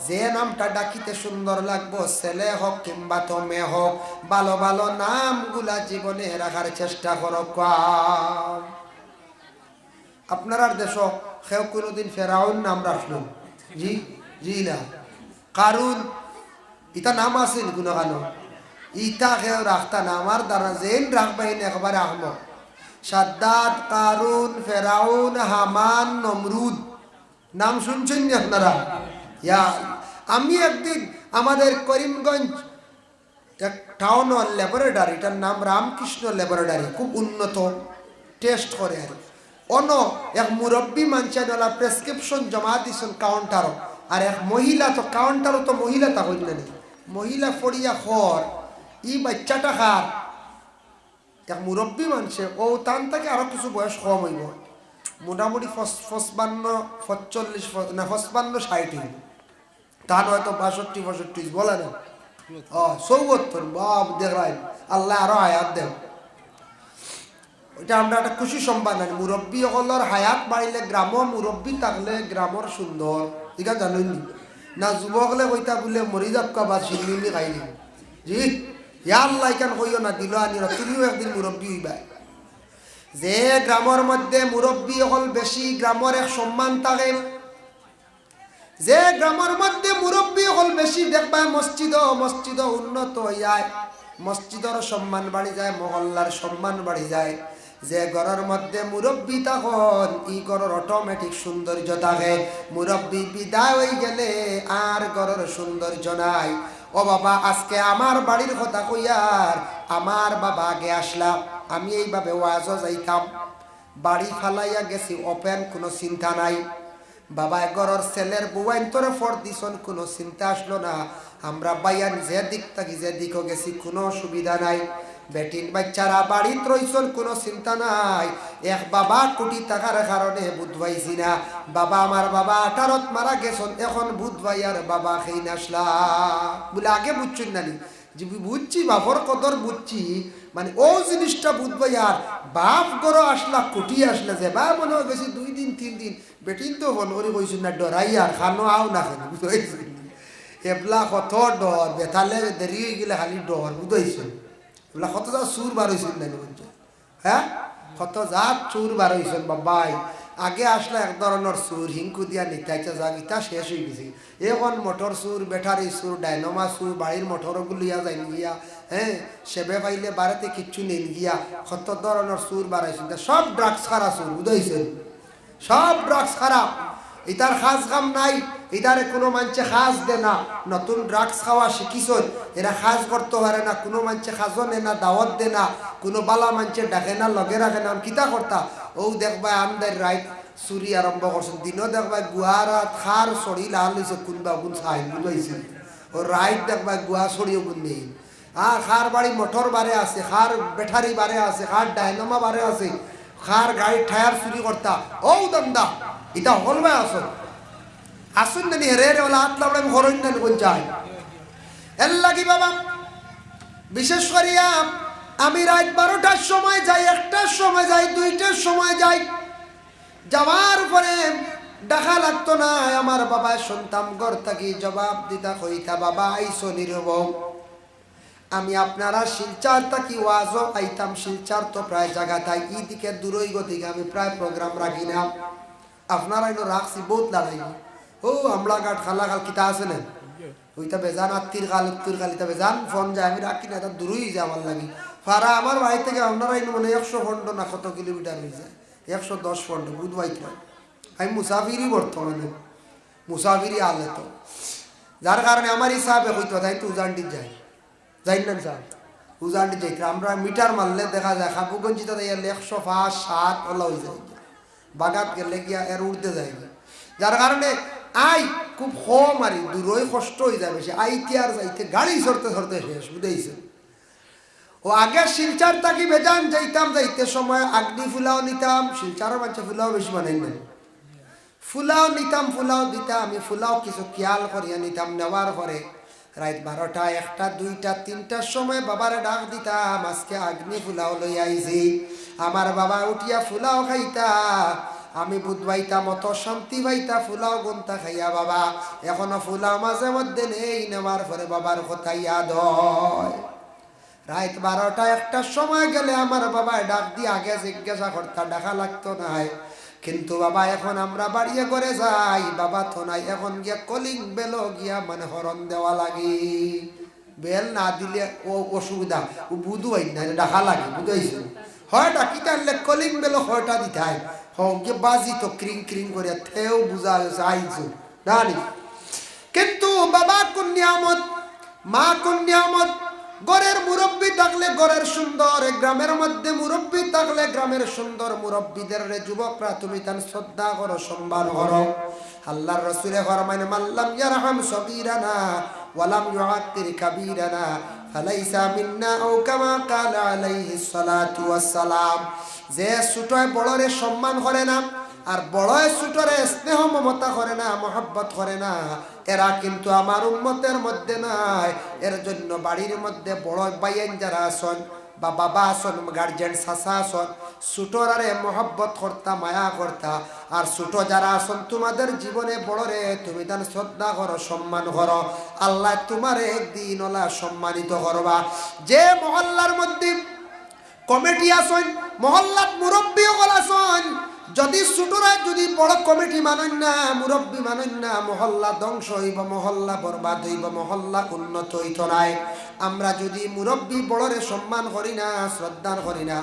যে নামটা ডাকিতে সুন্দর লাগবো ছেলে হোক কিংবা তো মেয়ে হোক ভালো ভালো নামগুলা জীবনে রাখার চেষ্টা করুক আপনার দেশ কেউ কোনোদিন ফেরাউন নাম রাখলো জি জি না কারুন এটা নাম আছে কোনো কানো ইটা কেউ রাখতা না আমার দ্বারা জেন রাখবেন একবারে আহমদ সাদ্দাত কারুন ফেরাউন হামান নমরুদ নাম শুনছেন না আপনারা আমি একদিন আমাদের করিমগঞ্জ এক টাউন ল্যাবরেটরি এটার নাম রামকৃষ্ণ ল্যাবরেটরি খুব উন্নত টেস্ট করে আর অন্য এক মুরব্বী মানছেনওয়ালা প্রেসক্রিপশন জমা দিছেন কাউন্টারও আর এক মহিলা তো কাউন্টারও তো মহিলা তা হইল না মহিলা ফড়িয়া খর ই বাচ্চাটা খার এক মুরব্বী মানছে ও তান থেকে আরো কিছু বয়স কম হইব মোটামুটি 55 না 55-60 হইব তার হয়তো 62-65 বলে না 74 বাপ দেখাই আল্লাহ আরো হায়াত দেব ওইটা আমরা একটা খুশি সম্পাদ মুরব্বী সকলের হায়াত বাড়িলে গ্রাম মুরব্বী থাকলে গ্রামর সুন্দর ঠিক আছে জানেন না যুবকলে কইতা বলে মরি যাবকা বা চিনি খাইনি জি আল্লাহ কেন কইও না দিল আনি তুমিও একদিন মুরব্বী হইবা যে গ্রামের মধ্যে মুরব্বী হল বেশি গ্রামের এক সম্মান থাকে যে গ্রামের মধ্যে মুরব্বী হল বেশি দেখবা মসজিদ উন্নত হইয়ায় মসজিদের সম্মান বাড়ি যায় মহল্লার সম্মান বাড়ি যায় যে ঘরের মধ্যে মুরব্বী তখন ই ঘরের অটোমেটিক সৌন্দর্য থাকে মুরব্বী বিদায় হয়ে গেলে আর ঘরের সৌন্দর্য নাই ও বাবা আজকে আমার বাড়ির কথা কইয়ার আমার বাবা আগে আসলাম আমি এইভাবে ওয়াজও যাইতাম বাড়ি ফালাইয়া গেছি ওপেন কোনো চিন্তা নাই বাবা ঘরের ছেলের বউয়াইন তোরে ফর দিছন কোনো চিন্তা আসলো না আমরা বাইয়ান যে দিক থাকি যে দিকও গেছি কোনো অসুবিধা নাই বেটিন বাচ্চারা বাড়িত রইছন কোনো চিন্তা নাই এক বাবা কোটি টাকার কারণে বুধবাইছি না বাবা আমার বাবা 18 মারা গেছন এখন বুধবাইয়ার বাবা খেই নাসলা বলে আগে বুঝছেন নানি যে বুঝছি বাপর কদর বুঝছি মানে ও জিনিসটা বুধবাইয়ার বাপ গড় আসলা কোটি আসলে যে বা মনে হয় বেশি 2 দিন 3 দিন বেটিন তো ফোন করে কইছেন না ডরাইয়ার খানো আও না খান বুঝাইছেন এবলা কত ডর বেতালে দেরি হয়ে গেলে খালি ডর বুঝাইছেন এবলা কত যা সুর বার হয়েছেন না বলছে হ্যাঁ কত জাত সুর বার হয়েছেন বাবাই আগে আসলে এক ধরনের সুর হিংকু দিয়া নিতাইছে জাগিতা শেষ হয়ে গেছে এখন মোটর সুর ব্যাটারি সুর ডাইনোমা সুর বাড়ির মোটরগুলো ইয়া যাই গিয়া হ্যাঁ সেবে পাইলে বাড়িতে কিচ্ছু নেই গিয়া কত ধরনের সুর বার হয়েছেন সব ড্রাগস খারা সুর বুঝাইছেন সব ড্রাগস খারাপ ইতার খাস কাম নাই ইতারে কোনো মানুষে খাস দে না নতুন ড্রাগস খাওয়া শিখিছন এরা খাস করতে পারে না কোনো মানুষে খাসও নে না দাওয়াত দে না কোনো বালা মানুষে ডাকে না লগে রাখে না কিতা করতা ও দেখবা আমদের রাইট চুরি আরম্ভ করছেন দিনও দেখবা গুয়ারাত খার চড়ি লাল হয়েছে কোনবা কোন চাই বুঝাইছে ও রাইট দেখবা গুয়া চড়িও কোন নেই আর খার বাড়ি মোটর বারে আছে খার ব্যাটারি বারে আছে খার ডাইনামা বারে আছে খার গাড়ি টায়ার চুরি করতা ও দন্দা এটা হল ভাই আসুন না রে রে ওলা হাত লাবড়ে ঘরই না কোন চাই এর লাগি বাবা বিশেষ করিয়া আমি রাত 12টার সময় যাই 1টার সময় যাই 2টার সময় যাই যাওয়ার পরে দেখা লাগতো না আমার বাবা সন্তান ঘর থাকি জবাব দিতা কইতা বাবা আইসো নিরব আমি আপনারা শিলচার থাকি ওয়াজও আইতাম শিলচার তো প্রায় জায়গা তাই এই দিকে দূরই গতিকে আমি প্রায় প্রোগ্রাম রাখি না আপনারা এনে রাখছি বহুত লড়াই ও আমলা ঘাট খালাগাল কিতা আছে না ওইটা বেজান আত্মীর গাল উত্তর গাল ইতা বেজান ফোন যায় আমি রাখি না এটা দূরই যায় আমার লাগি ফারা আমার বাড়ি থেকে আপনারা মানে 100 ফন্ড না কত কিলোমিটার হয়ে যায় 110 ফন্ড বুধবাইতে আমি মুসাফিরই বর্তমানে মুসাফিরই আলে তো, যার কারণে আমার হিসাবে হইতো তাই তো উজানটি যাই যাই না স্যার উজানটি যাইতে আমরা মিটার মারলে দেখা যায় খাবুগঞ্জিতে 105-7 ওলা হয়ে যায়, বাগাত গেলে গিয়া এর উঠতে যায়, যার কারণে আই খুব কম আর দূরই কষ্ট হয়ে যায় বেশি, আইতে আর যাইতে গাড়ি সরতে সরতে শেষ বুঝেছে। ও আগে শিলচার থাকি বেজান যাইতাম, যাইতে সময় আগ্নি ফুলাও নিতাম, শিলচারও বাচ্চা ফুলাও বেশি বানাই না, ফুলাও নিতাম ফুলাও দিতাম, আমি ফুলাও কিছু খেয়াল করিয়া নিতাম, নেওয়ার পরে রাত 12টা 1টা 2টা 3টার সময় বাবারে ডাক দিতাম, আজকে আগ্নি ফুলাও লই আইছি। আমার বাবা উঠিয়া ফুলাও খাইতা, আমি বুধ পাইতাম, অত শান্তি পাইতা ফুলাও গুনতা খাইয়া। বাবা এখনো ফুলাও মাঝে মধ্যে নেই, নেওয়ার পরে বাবার কথা ইয়াদ হয়। রাত 12টা 1টার সময় গেলে আমার বাবা ডাক দিয়ে আগে জিজ্ঞাসা করতা, ডাকা লাগতো নাই, কিন্তু বাবা এখন আমরা বাড়িয়ে করে যাই, বাবা তো নাই, এখন গিয়া কলিং বেল গিয়া মানে হরণ দেওয়া লাগে, বেল না দিলে ও অসুবিধা, ও বুধু হয় না, ডাকা লাগে বুঝাইছে, হয় ডাকিতে আনলে কলিং বেল হয়টা দিতে হয়, হোক গিয়ে বাজি তো ক্রিং ক্রিং করে থেও বুঝা আইছো জানি। কিন্তু বাবা কোন নিয়ামত, মা কোন নিয়ামত, গরের মুরব্বী থাকলে গরের সুন্দর, গ্রামের মধ্যে মুরব্বী থাকলে গ্রামের সুন্দর, মুরব্বীদের রে যুবকরা তুমি তার শ্রদ্ধা করো, সম্মান করো। আল্লাহর রাসূলে ফরমায়, মাল্লাম ইয়ারহাম সগীরানা ওয়ালাম ইউআক্কির কাবীরানা ফালাইসা মিন্না আও কামা ক্বালা আলাইহিস সালাতু ওয়াস সালাম। যে ছোটয় বড়রে সম্মান করে না আর বড়য় ছোটরে স্নেহ মমতা করে না, মহব্বত করে না, এরা কিন্তু আমার উম্মতের মধ্যে নাই। এর জন্য বাড়ির মধ্যে বড় বাইয়েন যারা আসন বা বাবা আসন, গার্জেন চাচা আসন, ছোটরারে মহব্বত করতা, মায়া করতা, আর ছোট যারা আসন তোমাদের জীবনে বড়রে তুমি তার শ্রদ্ধা করো, সম্মান করো, আল্লাহ তোমার একদিন ওলা সম্মানিত করবা। যে মহল্লার মধ্যে কমিটি আসন, মহল্লার মুরব্বী সকল আসন, যদি ছোটরা যদি বড় কমিটি মানেন না, মুরব্বী মানেন না, মহল্লা ধ্বংস হইব, মহল্লা বরবাদ হইব, মহল্লা উন্নত হইত নাই। আমরা যদি মুরব্বী বড়রে সম্মান করি না, শ্রদ্ধা করি না,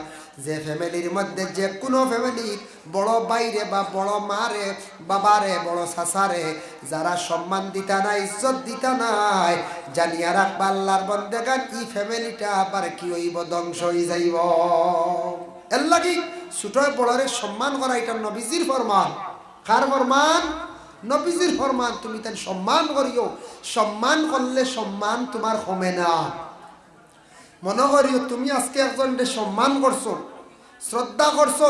যে ফ্যামিলির মধ্যে যে কোনো ফ্যামিলির বড় বাইরে বা বড় মারে বাবারে বড় চাচারে যারা সম্মান দিতা নাই, ইজ্জত দিতা নাই, জানিয়া রাখবা আল্লাহর বান্দাগান এই ফ্যামিলিটা আবার কি হইব, ধ্বংস হয়ে যাইব। এর লাগি ছোট বড়রে সম্মান করা এটা নবীজির ফরমান। কার ফরমান? নবীজির ফরমান। তুমি তার সম্মান করিও, সম্মান করলে সম্মান তোমার কমে না। মনে করিও তুমি আজকে একজনকে সম্মান করছো, শ্রদ্ধা করছো,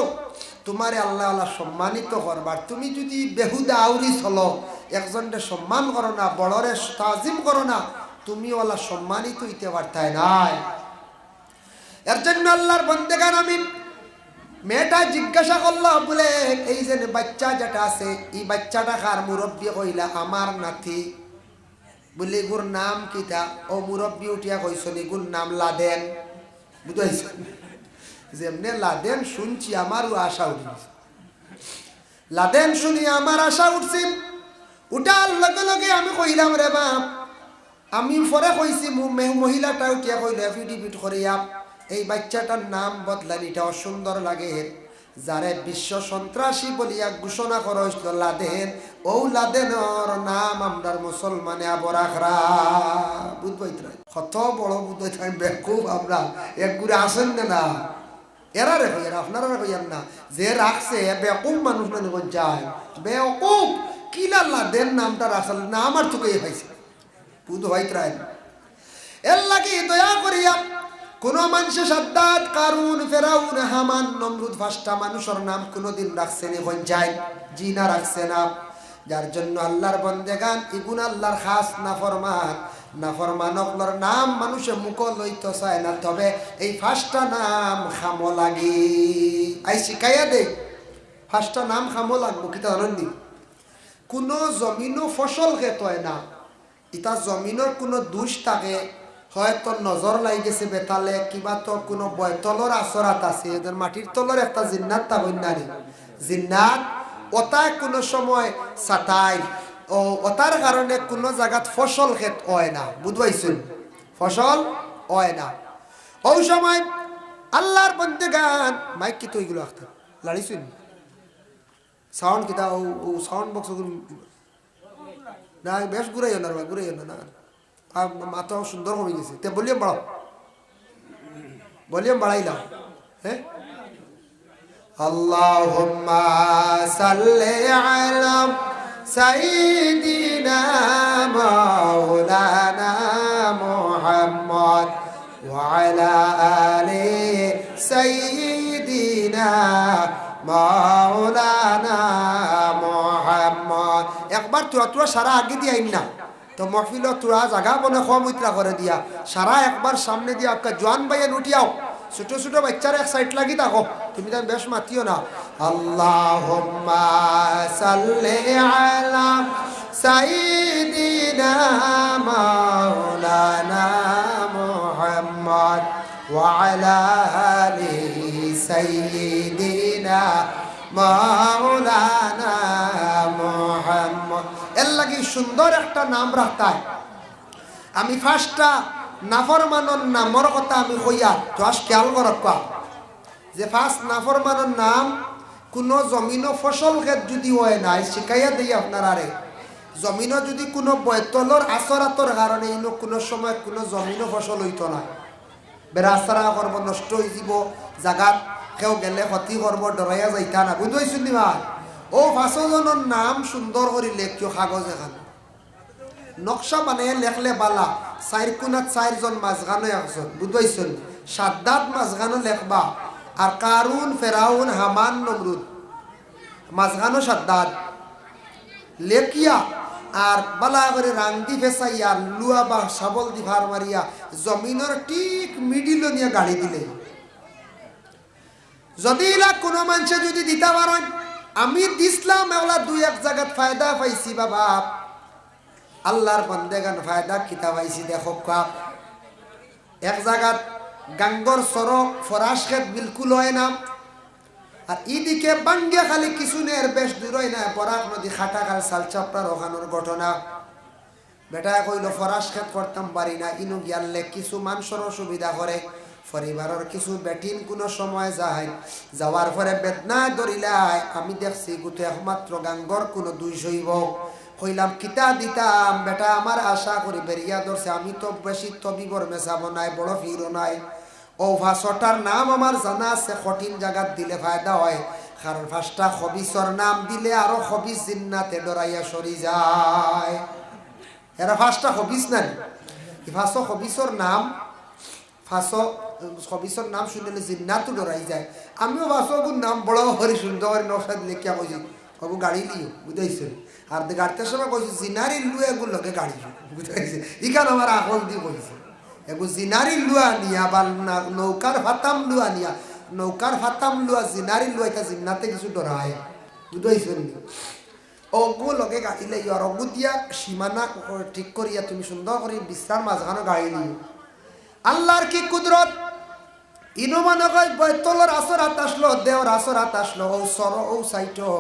তোমারে আল্লাহ আল্লাহ সম্মানিত করবার। তুমি যদি বেহুদা আউরি চলো, একজনকে সম্মান করো না, বড়রে তাজিম করো না, তুমি আল্লাহ সম্মানিত হইতে পারতাই নাই। এর জন্য আল্লাহর বন্দেগান আমি মেয়েটা জিজ্ঞাসা করলো, বলে এই যে বাচ্চা যেটা আছে, এই বাচ্চাটা কার? মুরব্বী কইলা আমার নাতি। বলে গুর নাম কিতা? ও মুরব্বী উঠিয়া কইসন এগুর নাম লাদেন। বুঝাইছেন? যেমনে লাদেন শুনছি আমারও আশা উঠেছে, লাদেন শুনি আমার আশা উঠছি। উঠার লগে লগে আমি কইলাম, রে বাপ, আমি পরে কইছি মহিলাটা উঠিয়া কইল এফিডেভিট করিয়া এই বাচ্চাটার নাম বদলান, এটা অসুন্দর লাগে। যারে বিশ্ব সন্ত্রাসী বলিয়া ঘোষণা করা হয়েছিল লাদেন, ও লাদেনর নাম আমরার মুসলমানে আবর আখরা। বুঝবই কত বড় বুঝবই বেকুব আমরা, এক ঘুরে আসেন না এরা রে কইয়ার, আপনারা কইয়ার না, যে রাখছে বেকুব মানুষ না যায়, বেকুব কিলা লাদেন নামটা রাখাল না, আমার তোকে পাইছে বুধ হইত্রায়। এর লাগে দয়া করিয়া কোন মানুষে সাদ্দাত, কারুন, ফেরাউন, হামান, নমরুদ 5টা মানুষের নাম কোনদিন রাখছে নি পঞ্চায়েত? জি না, রাখছে না। যার জন্য আল্লাহর বন্দেগান ইগুন আল্লাহর খাস নাফরমান, নাফরমানকলর নাম মানুষে মুখ লইতে চায় না, তবে এই 5টা নাম খামো লাগি। আই শিখাইয়া দে 5টা নাম খামো লাগবো। কিতা জানেননি? কোনো জমিনও ফসল খেত হয় না, ইটা জমিনের কোনো দোষ থাকে, হয়তো নজর লাই গেছে বেতালে, কিবা তো কোনো বয়তলর আসরাত আছে, এদের মাটির তলর একটা জিন্নাত তা বন্যারে জিন্নাত, ওটায় কোনো সময় সাতাই ও ওটার কারণে কোনো জায়গাত ফসল ক্ষেত হয় না। বুঝবাইছেন? ফসল হয় না। ওই সময় আল্লাহর বন্দেগান মাইক কি তো এগুলো আখতা লাড়িছুন সাউন্ড কিতা ও সাউন্ড বক্স না বেশ ঘুরাইও না ঘুরাইও না মাথা সুন্দর কমে গেছে তে ভলিউম বাড়াও ভলিউম বাড়াইলাম হ্যাঁ আল্লাহুম্মা সাল্লি আলা সাইয়্যিদিনা মাওলানা মুহাম্মদ ওয়া আলা আলি সাইয়্যিদিনা মাওলানা মুহাম্মদ একবার তোরা সারা আগে দিয়ে আইন না তো মহফিল তোরা জায়গা বনে খমিত্রা করে দিয়া সারা একবার সামনে দিয়া আপনার জোয়ান ভাইয়ের উঠিয়াও ছোট ছোট বাচ্চারা এক সাইড লাগি থাকো তুমি তাই বেশ মাতিও না আল্লাহুম্মা সাল্লি আলা সাইয়্যিদিনা মাওলানা মুহাম্মদ ওয়া আলা আলি সাইয়্যিদিনা মাওলানা মুহাম্মদ এর লাগি সুন্দর একটা নাম রাখতে হয় আমি ফার্স্টটা নাফরমানর নামর কথা আমি কইয়া তো আজ খেয়াল করবা যে ফার্স্ট নাফরমানর নাম কোনো জমিন ফসল ক্ষেত যদি হয় নাই শিখাইয়া দিই আপনার আরে জমিনও যদি কোনো বৈতলর আচরাতর কারণে ইনো কোনো সময় কোনো জমিন ফসল হইতো না বেড়াচারা করব নষ্ট হয়ে যাব জাগাত কেউ গেলে ক্ষতি করব ডরাইয়া যাইতা না বুঝতে নিবা ও ফাঁসজনের নাম সুন্দর করে লেখিও কাগজ এখন নকশা বানিয়ে লেখলে বালা চার কোনাত চারজন মাঝখানো একজন বুঝবাইছেন সাদ্দাত মাঝখানো লেখবা আর কারুন ফেরাউন হামান নমরুদ মাঝখানো সাদ্দাত লেখিয়া আর বালা করে রাংদি ফেসাইয়া লুয়া বা শাবল দি ভার মারিয়া জমিনের ঠিক মিডিল নিয়ে গাড়ি দিলে যদি এলা কোনো মানুষে যদি দিতে পারেন আমি দিসলাম এওলা দুই এক জায়গাত ফায়দা পাইছি বাবা আল্লাহর বন্দেগান ফায়দা কিতা পাইছি দেখো কাপ এক জায়গাত গাঙ্গর সড়ক ফরাস খেত বিলকুল হয় না আর ইদিকে বাঙ্গিয়া খালি কিছু নেই বেশ দূর হয় না বরাক নদী খাটাখাল সালচাপড়ার ওখানোর ঘটনা বেটা কইল ফরাস খেত করতাম পারি না ইনু গিয়ালে কিছু মানুষের অসুবিধা করে পরিবারের কিছু বেটিন কোনো সময় যায় যাওয়ার পরে বেদনা ধরিলাই আমি দেখছি গোটে একমাত্র গাঙ্গর কোনো দুই শৈব কইলাম কিতা দিতাম বেটা আমার আশা করি বেরিয়া ধরছে আমি তো বেশি তবিবর মেশাবো নাই বড় ফিরো নাই ও ভাষটার নাম আমার জানা আছে কঠিন জায়গাত দিলে ফায়দা হয় কারণ ফার্স্টটা খবিসর নাম দিলে আরো খবিস জিন্নাতে ডরাইয়া সরি যায় এরা ফার্স্টটা খবিস নাই ফাঁসো খবিসর নাম ফাঁসো খবিসর নাম শুনলে জিন্নাতো ডরাই যায় আমিও ফাঁসোগুর নাম বড় হরি সুন্দর নকশা লেখিয়া কইছি বাবু গাড়ি লিও বুঝাইছেন আর গাড়িতে সময় কইছি জিনারি লুয়া এগুলো লগে গাড়ি বুঝাইছে ইখান আমার আকল দিয়ে কইছে এগু জিনারি লুয়া নিয়া বা নৌকার ফাতাম লুয়া নিয়া নৌকার ফাতাম লুয়া জিনারি লুয়া এটা জিন্নাতে কিছু ডরায় বুঝাইছেন অগু লগে গাড়ি লাই আর অগু দিয়া সীমানা ঠিক করিয়া তুমি সুন্দর করে বিশ্রাম মাঝখানো গাড়ি লিও আল্লাহর কি কুদরত ইনো মনে কয় বৈতলর আসর হাত আসলো দেওর আসর হাত আসলো ও সর ও সাইটো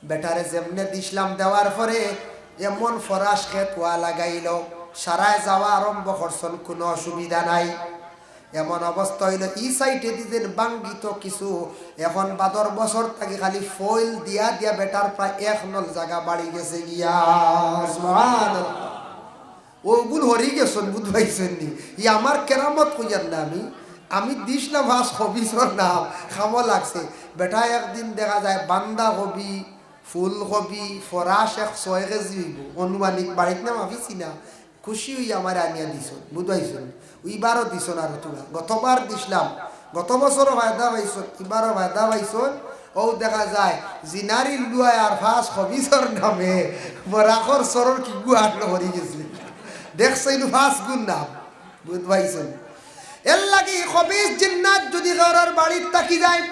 বেটারে যেমনে দিসলাম দেওয়ার পরে এমন ফরাস খেত ওয়া লাগাইল সারায় যাওয়া আরম্ভ করছেন কোনো অসুবিধা নাই এমন অবস্থা হইল ই সাইটে দিতেন বাঙ্গিত কিছু এখন বাদর বছর থাকি খালি ফয়েল দিয়া দিয়া বেটার প্রায় 1 নল জায়গা বাড়ি গেছে গিয়া ওগুলো হরি গেছেন বুঝবাইছেন নি ই আমার কেরামত কইয়ার না আমি দিসলাম ভাস হবিসর নাম খামো লাগছে বেটা একদিন দেখা যায় বান্দা হবি ফুলকপি ফরাস 100 কেজি হইব অনুমানিক বাড়িত না ভাবিছি না খুশি হই আমার আনিয়া দিছ বুঝাইছেন ওইবারও দিছ না আর তোরা গতবার দিসলাম গত বছরও ফায়দা পাইছ এবারও ফায়দা পাইছ ও দেখা যায় জিনারি লুয়ায় আর ফাঁস হবিসর নামে বরাকর সরর কি গুয়াট হরি গেছিল দেখছেন ফাঁস গুণ নাম বুঝবাইছেন এর লাগি হবিস জিন্নাত যদি ঘরের বাড়ির তাকি যায়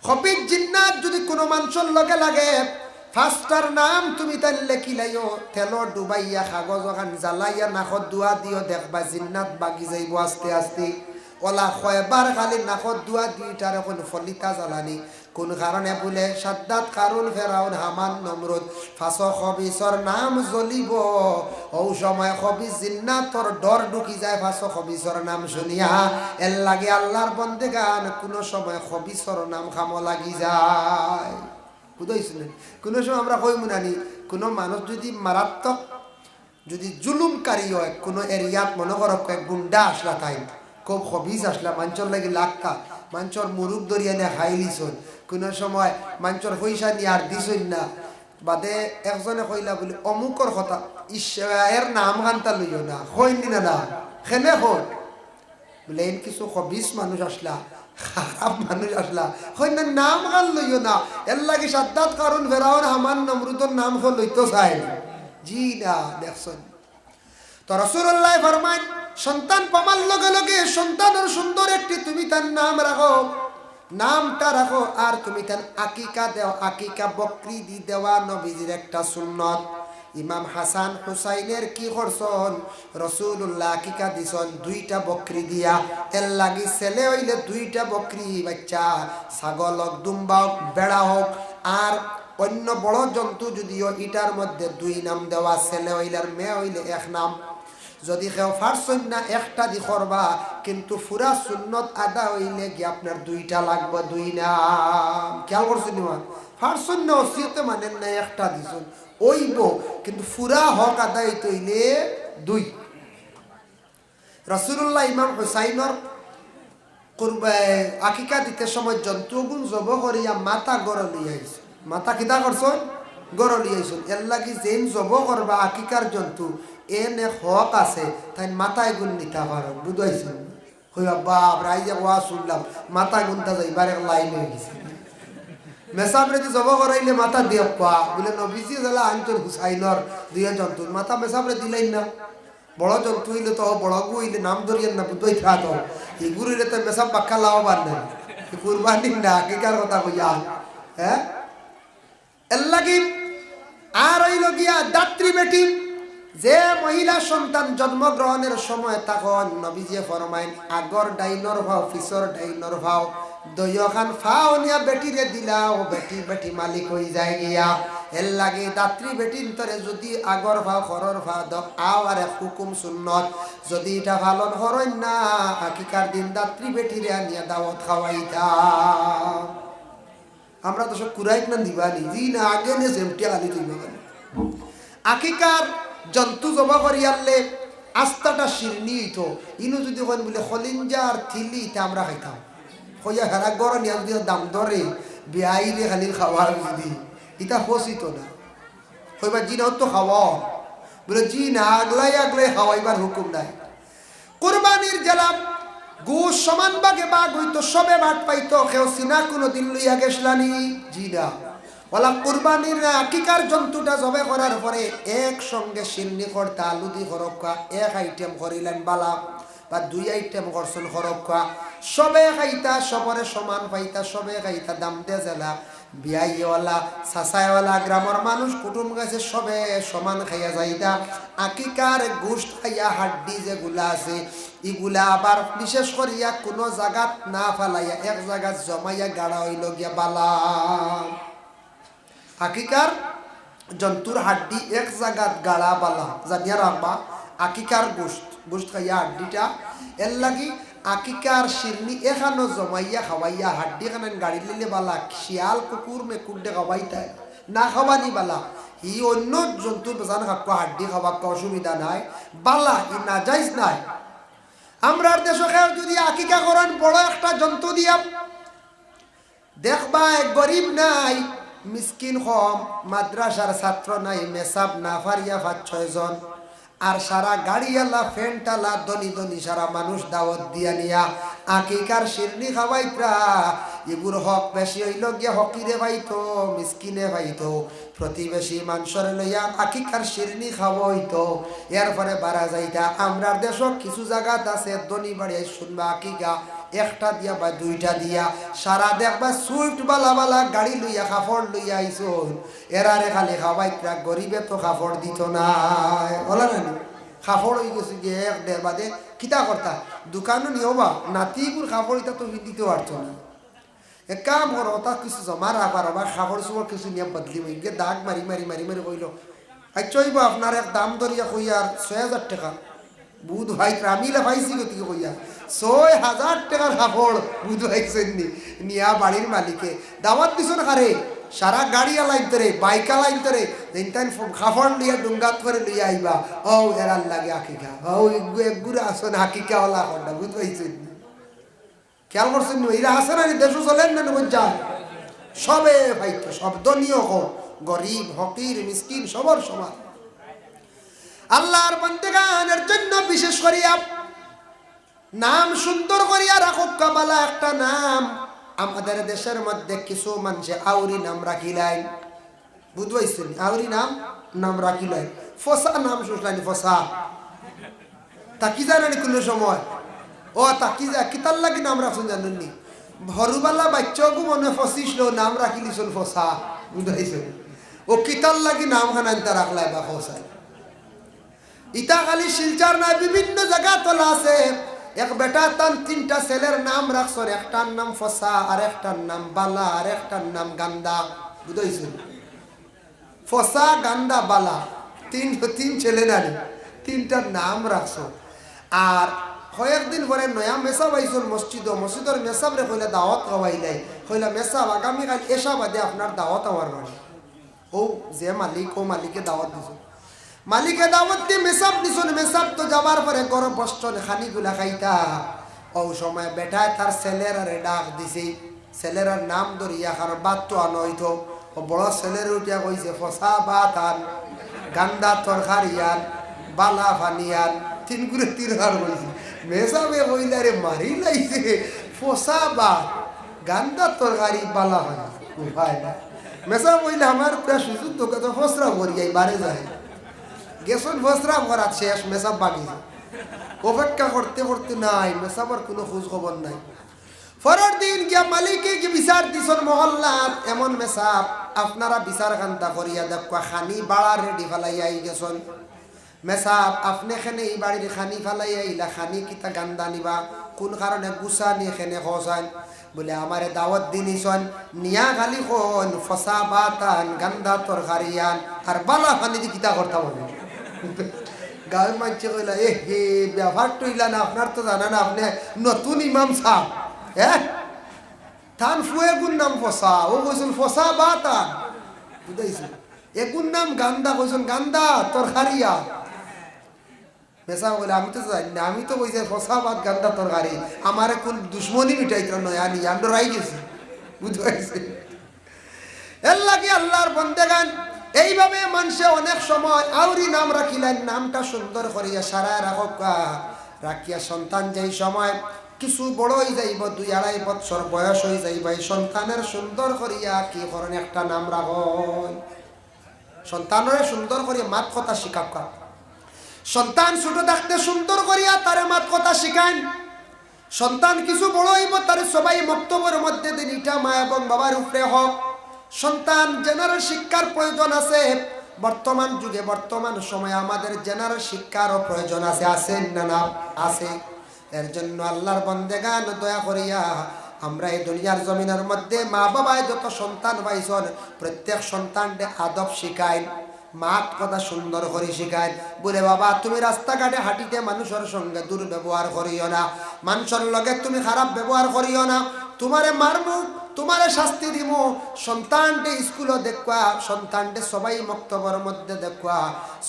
হবিস জিন্নাত যদি কোনো মানুষের লগে লাগে ফার্স্টার নাম তুমি তাই লেখি লাইও তেল ডুবাইয়া কাগজ ওখান জ্বালাইয়া নাকত দুয়া দিও দেখবা জিন্নাত বাগি যাইব আস্তে আস্তে ওলা কয়বার খালি নাকত দুয়া দুইটার এখন ফলিতা জ্বালানি কোন কারণে বলে সাদ্দাত কারুন ফেরাউন হামান নমরুদ ফাঁসো খবিসর নাম জ্বলিব ও সময় খবিস জিন্নাতর ডর ঢুকি যায় ফাঁসো খবিসর নাম শুনিয়া এর লাগে আল্লাহর বন্দেগান কোনো সময় খবিসর নাম খামো লাগি যায় বুঝাইছিলেন কোনো সময় আমরা কই মুনানি কোনো মানুষ যদি মারাত্মক যদি জুলুমকারী হয় কোনো এরিয়াত মনে করো গুন্ডা আসলা তাই খুব হবিজ আসলা মাঞ্চর লাগি লাগতা মাঞ্চর মুরুখ দরিয়া নিয়ে খাইলিস কোনো সময় মাঞ্চর পয়সা নিয়ে আর দিছই না বাদে একজনে কইলা বলে অমুকর কথা এর নাম গানতা লইও না হইনি না না খেনে হল বলে এন কিছু হবিজ মানুষ আসলা খারাপ মানুষ আসলা হয় না নাম গান লইও না এর লাগে সাদ্দাত কারণ ফেরাউন হামান নমরুদর নাম হল লইতো চাই জি না দেখছেন তো রাসূলুল্লাহ ফরমান সন্তান পামার লগে লগে সন্তানের সুন্দর একটি তুমি তার নাম রাখো নামটা রাখো আর তুমি তার আকিকা দেও আকিকা বকরি দি দেওয়া নবীজির একটা সুন্নত ইমাম হাসান হুসাইনের কি করছন রাসূলুল্লাহ আকিকা দিছন দুইটা বকরি দিয়া এর লাগি ছেলে হইলে দুইটা বকরি বাচ্চা ছাগল হোক দুম্বা হোক বেড়া হোক আর অন্য বড় জন্তু যদিও ইটার মধ্যে দুই নাম দেওয়া ছেলে হইলে আর মেয়ে হইলে এক নাম যদি কেউ ফারসন না একটা দি করবা কিন্তু পুরা সুন্নত আদা হইলে কি আপনার দুইটা লাগবে দুই নাম খেয়াল করছেন ফারসন না ওসিয়তে মানেন না একটা দিছুন ওইব কিন্তু পুরা হক আদায় হইলে দুই রাসূলুল্লাহ ইমাম হুসাইনের আকিকা দিতে সময় জন্তুগুন জব করিয়া মাথা গড় লিয়ে আইছে মাথা কিতা করছন গড় লিয়ে আইছন এর লাগি যেন জব করবা আকিকার জন্তু এনে হক আছে তাই মাথায় গুণ নিতে পারো বুঝাইছেন হইয়া বাপ রাইজে ওয়া শুনলাম মাথা গুনটা যাইবার এক লাইন হয়ে গেছে মেসাবরে যে জব করাইলে মাথা দিয়ে পা বলে নবীজি জেলা আনতর হুসাইনর দুই জন্তুর মাথা মেসাবরে দিলেন না বড় জন্তু হইলে তো বড় গু হইলে নাম ধরিয়েন না বুঝাই থাকত এগুলিলে তো মেসাব পাক্কা লাভবান নেই কুরবানি না আকিকার কথা কইয়া হ্যাঁ এর লাগি আর হইল গিয়া দাত্রী বেটি যে মহিলা সন্তান জন্মগ্রহণের সময় তখন নবীজি ফরমাইন আগর ডাইনর ভাও পিছর ডাইনর ভাও দয়খান ফাও নিয়া বেটিরে দিলাও বেটি বেটি মালিক হয়ে যায় গিয়া এর লাগে দাত্রী বেটির তরে যদি আগর ভাও খরর ভাও দক আও আর হুকুম সুন্নত যদি এটা পালন করেন না আকিকার দিন দাত্রী বেটিরে আনিয়া দাওয়াত খাওয়াইতা আমরা তো সব কুরাইক না দিবানি জি না আগে নে সেমটি আলি দিবা আকিকার জন্তু জবা করিয়ালে আস্তাটা শিরনি হইতো ইনু যদি কোন বলে খলিঞ্জার থিলি তা আমরা খাইতাম হইয়া হেরা গড় নিয়ে যদি দাম ধরে বিয়াইলে খালি খাওয়ার যদি ইটা ফসিত না হইবা জি না তো খাওয়া বলে জি না আগলাই আগলাই খাওয়াইবার হুকুম নাই কুরবানির জেলাম গোশ সমান ভাগে বাঘ হইতো সবে ভাগ পাইতো কেউ সিনা কোনো দিন লইয়া গেছলানি জি না ওলা কুরবানির আকিকার জন্তুটা জবে করার পরে একসঙ্গে সিন্নি করতা আলুদি খরক্কা এক আইটেম করিলেন বালা বা দুই আইটেম করছেন খরক্কা সবে খাইতা সবরে সমান পাইতা সবে খাইতা দাম দে জেলা বিয়াইওয়ালা সাসাইওয়ালা গ্রামের মানুষ কুটুম গাছে সবে সমান খাইয়া যাইতা আকিকার গোশত খাইয়া হাড্ডি যেগুলা আছে এগুলা আবার বিশেষ করিয়া কোনো জায়গাত না ফালাইয়া এক জায়গাত জমাইয়া গাড়া হইল গিয়া বালা আকিকার জন্তুর হাড্ডি এক জায়গাত গাড়া বালা জানিয়া রাখবা আকিকার গোশত খাইয়া হাড্ডিটা এর লাগি আকিকার শিরনি এখানো জমাইয়া খাওয়াইয়া হাড্ডি খানান গাড়ি লিলে বালা শিয়াল কুকুর মেকুরডে খাওয়াইতায় না খাওয়ানি বালা ই অন্য জন্তুর বেজান খাওয়া হাড্ডি খাওয়া অসুবিধা নাই বালা ই না যাইজ নাই আমরার দেশে যদি আকিকা করেন বড় একটা জন্তু দিয়া দেখবা গরিব নাই মিসকিন কম মাদ্রাসার ছাত্র নাই মেসাব না ফারিয়া 5-6 জন আর সারা গাড়িওয়ালা ফেন্টালা ধনী ধনী সারা মানুষ দাওয়াত দিয়া নিয়া আকিকার শিরনি খাওয়াইত্রা এগুর হক বেশি হইল গিয়া হকিরে পাইতো মিসকিনে পাইতো প্রতিবেশী মানুষের লইয়া আকিকার শিরনি খাওয়াইতো এরপরে বাড়া যাইতা আমরার দেশ কিছু জায়গাত আছে ধনী বাড়ি শুনবা আকিকা একটা দিয়া বা দুইটা দিয়া সারা দেখবা সুইফট বালা বালা গাড়ি লইয়া কাপড় লইয়া আইসুন এরারে খালি খাওয়াইত্রা গরিবে তো কাপড় দিত না বলা না কাপড় হয়ে গেছে গিয়ে 1.5 বাদে কিতা করতা দোকানও নিয়বা নাতিগুর কাপড় এটা তো দিতে পারতো না এক কাম করো তা কিছু জমা রাখবার আবার কাপড় চোপড় কিছু নিয়ে বদলি হয়ে গিয়ে দাগ মারি মারি মারি মারি কইল আচ্ছাইব আপনার এক দাম ধরিয়া কইয়া 6,000 টাকা বুধ ভাই রামিলে ভাইছি গতিকে কইয়া 6,000 টাকার কাপড় বুধ ভাইছেন নিয়া বাড়ির মালিকে দাওয়াত দিছ না কারে সারা গাড়ি আলাইতে রে বাইক আলাইতে রে দিনটাইন খাফড় লিয়া ডুঙ্গাত করে লিয়া আইবা ও এরার লাগে আকিকা ও একগুড়ে আসন হাকিকা ওলা কন্ডা বুঝ পাইছেন খেয়াল করছেন এরা আসে না দেশ চলেন না বুঝা সবে ভাইতো সব দনীয় হোক গরিব ফকির মিসকিন সবার সমান আল্লাহর বান্দাগানের জন্য বিশেষ করিয়া নাম সুন্দর করিয়া রাখো কাবালা একটা নাম আমাদের দেশের মধ্যে কিছু মানুষে আউরি নাম রাখিলাই বুঝবাইছেন আউরি নাম রাখিলাই ফসা নাম শুনলানি ফসা তা কি জানেন কোন সময় ও তা কি কিতার লাগি নাম রাখছেন জানেননি ভরুবালা বাচ্চাকে মনে ফসিস নাম রাখিলিছুন ফসা বুঝাইছেন ও কিতার লাগি নাম খানান তা রাখলাই বা ফসাই ইটা খালি শিলচার না বিভিন্ন জায়গা তোলা আছে এক বেটা তান তিনটা ছেলের নাম রাখছেন একটার নাম ফসা আর একটার নাম বালা আর একটার নাম গান্দা বুঝাইছেন ফসা গান্দা বালা তিন ছেলে নারী তিনটার নাম রাখছো আর কয়েকদিন পরে নয়া মেসাব আইসুন মসজিদের মেসাব রে কইলা দাওয়াত খাওয়াইলাই কইলা মেসাব আগামীকাল এসা বাদে আপনার দাওয়াত আমার বাড়ি ও যে মালিক ও মালিকে দাওয়াত দিছো মালিকে দাওয়াত দিয়ে মেসাব দিছুন মেসাব তো যাবার পরে গরম বস্টন খানিগুলা খাইতা ও সময় বেটায় তার ছেলের ডাক দিছে ছেলের নাম ধরিয়া কারণ বাদ তো আনইতো ও বড় ছেলের উঠিয়া কইছে ফসা ভাত আন গান্দা তরকারি আন বালা ফানিয়ান তিন করে তিরহার কইছে মেসাবে কইলা রে মারি লাইছে ফসা ভাত গান্দা তরকারি বালা ফানি ভাই মেসাব কইলা আমার পুরা সুযোগ তো কত ফসরা করিয়াই বারে যায় গেছন ফসরা করা শেষ মেসাব বাগিছে অপেক্ষা করতে করতে নাই মেসাবার কোনো খোঁজ খবর নাই পরের দিন গিয়া মালিকে কি বিচার দিছন মহল্লাত এমন মেসাব আপনারা বিচার কান্তা করিয়া দেখো খানি বাড়া রেডি ফেলাইয়াই গেছন মেসাব আপনি এখানে এই বাড়ির খানি ফেলাইয়া ইলা খানি কিতা গান্দা নিবা কোন কারণে গুছা নিয়ে এখানে খসান বলে আমারে দাওয়াত দিনিছন নিয়া খালি কোন ফসা বাতান গান্দা তরকারিয়ান আর বালা পানি দি কিতা করতে বলে গাঁয়ের মানুষ কইলা এ হে ব্যবহার টইলা না আপনার তো জানা না আপনি নতুন ইমাম সাহেব হ্যাঁ থান ফুয়ে গুণ নাম ফসা ও কইছেন ফসা বাতান বুঝাইছে এগুন নাম গান্দা কইছেন গান্দা তরকারিয়া মেসা বলে আমি তো জানি না আমি তো কইছে ফসা বাত গান্দা তরকারি আমার কোন দুশ্মনী মিটাইতে নয় আনি আমরা রাই গেছি বুঝাইছে এর লাগে আল্লাহর বন্দেগান এইভাবে মানুষে অনেক সময় আউরি নাম রাখিলেন নামটা সুন্দর করিয়া সারা রাখা রাখিয়া সন্তান যেই সময় কিছু বড় হয়ে যাইব 2-2.5 বছর বয়স হয়ে যাইব এই সন্তানের সুন্দর করিয়া কি করেন একটা নাম রাখেন সন্তানের সুন্দর করিয়া মাত কথা শিখাকা সন্তান ছোট থাকতে সুন্দর করিয়া তারে মাত কথা শিখান সন্তান কিছু বড় হইব তারে সবাই বক্তব্যের মধ্যে দিন ইটা মা এবং বাবার উপরে হোক সন্তান জেনারেল শিক্ষার প্রয়োজন আছে বর্তমান যুগে বর্তমান সময়ে আমাদের জেনারেল শিক্ষারও প্রয়োজন আছে আছেন না না আছে এর জন্য আল্লাহর বন্দেগান দয়া করিয়া আমরা এই দুনিয়ার জমিনের মধ্যে মা বাবায় যত সন্তান পাইছেন প্রত্যেক সন্তানকে আদব শিখায় মাত কথা সুন্দর করে শিখায় বলে বাবা তুমি রাস্তাঘাটে হাঁটিতে মানুষের সঙ্গে দুর্ব্যবহার করিও না মানুষের লগে তুমি খারাপ ব্যবহার করিও না তোমারে মারমু তোমারে শাস্তি দিব সন্তানকে স্কুলে দেখবা সন্তানকে সবাই মক্তবের মধ্যে দেখবা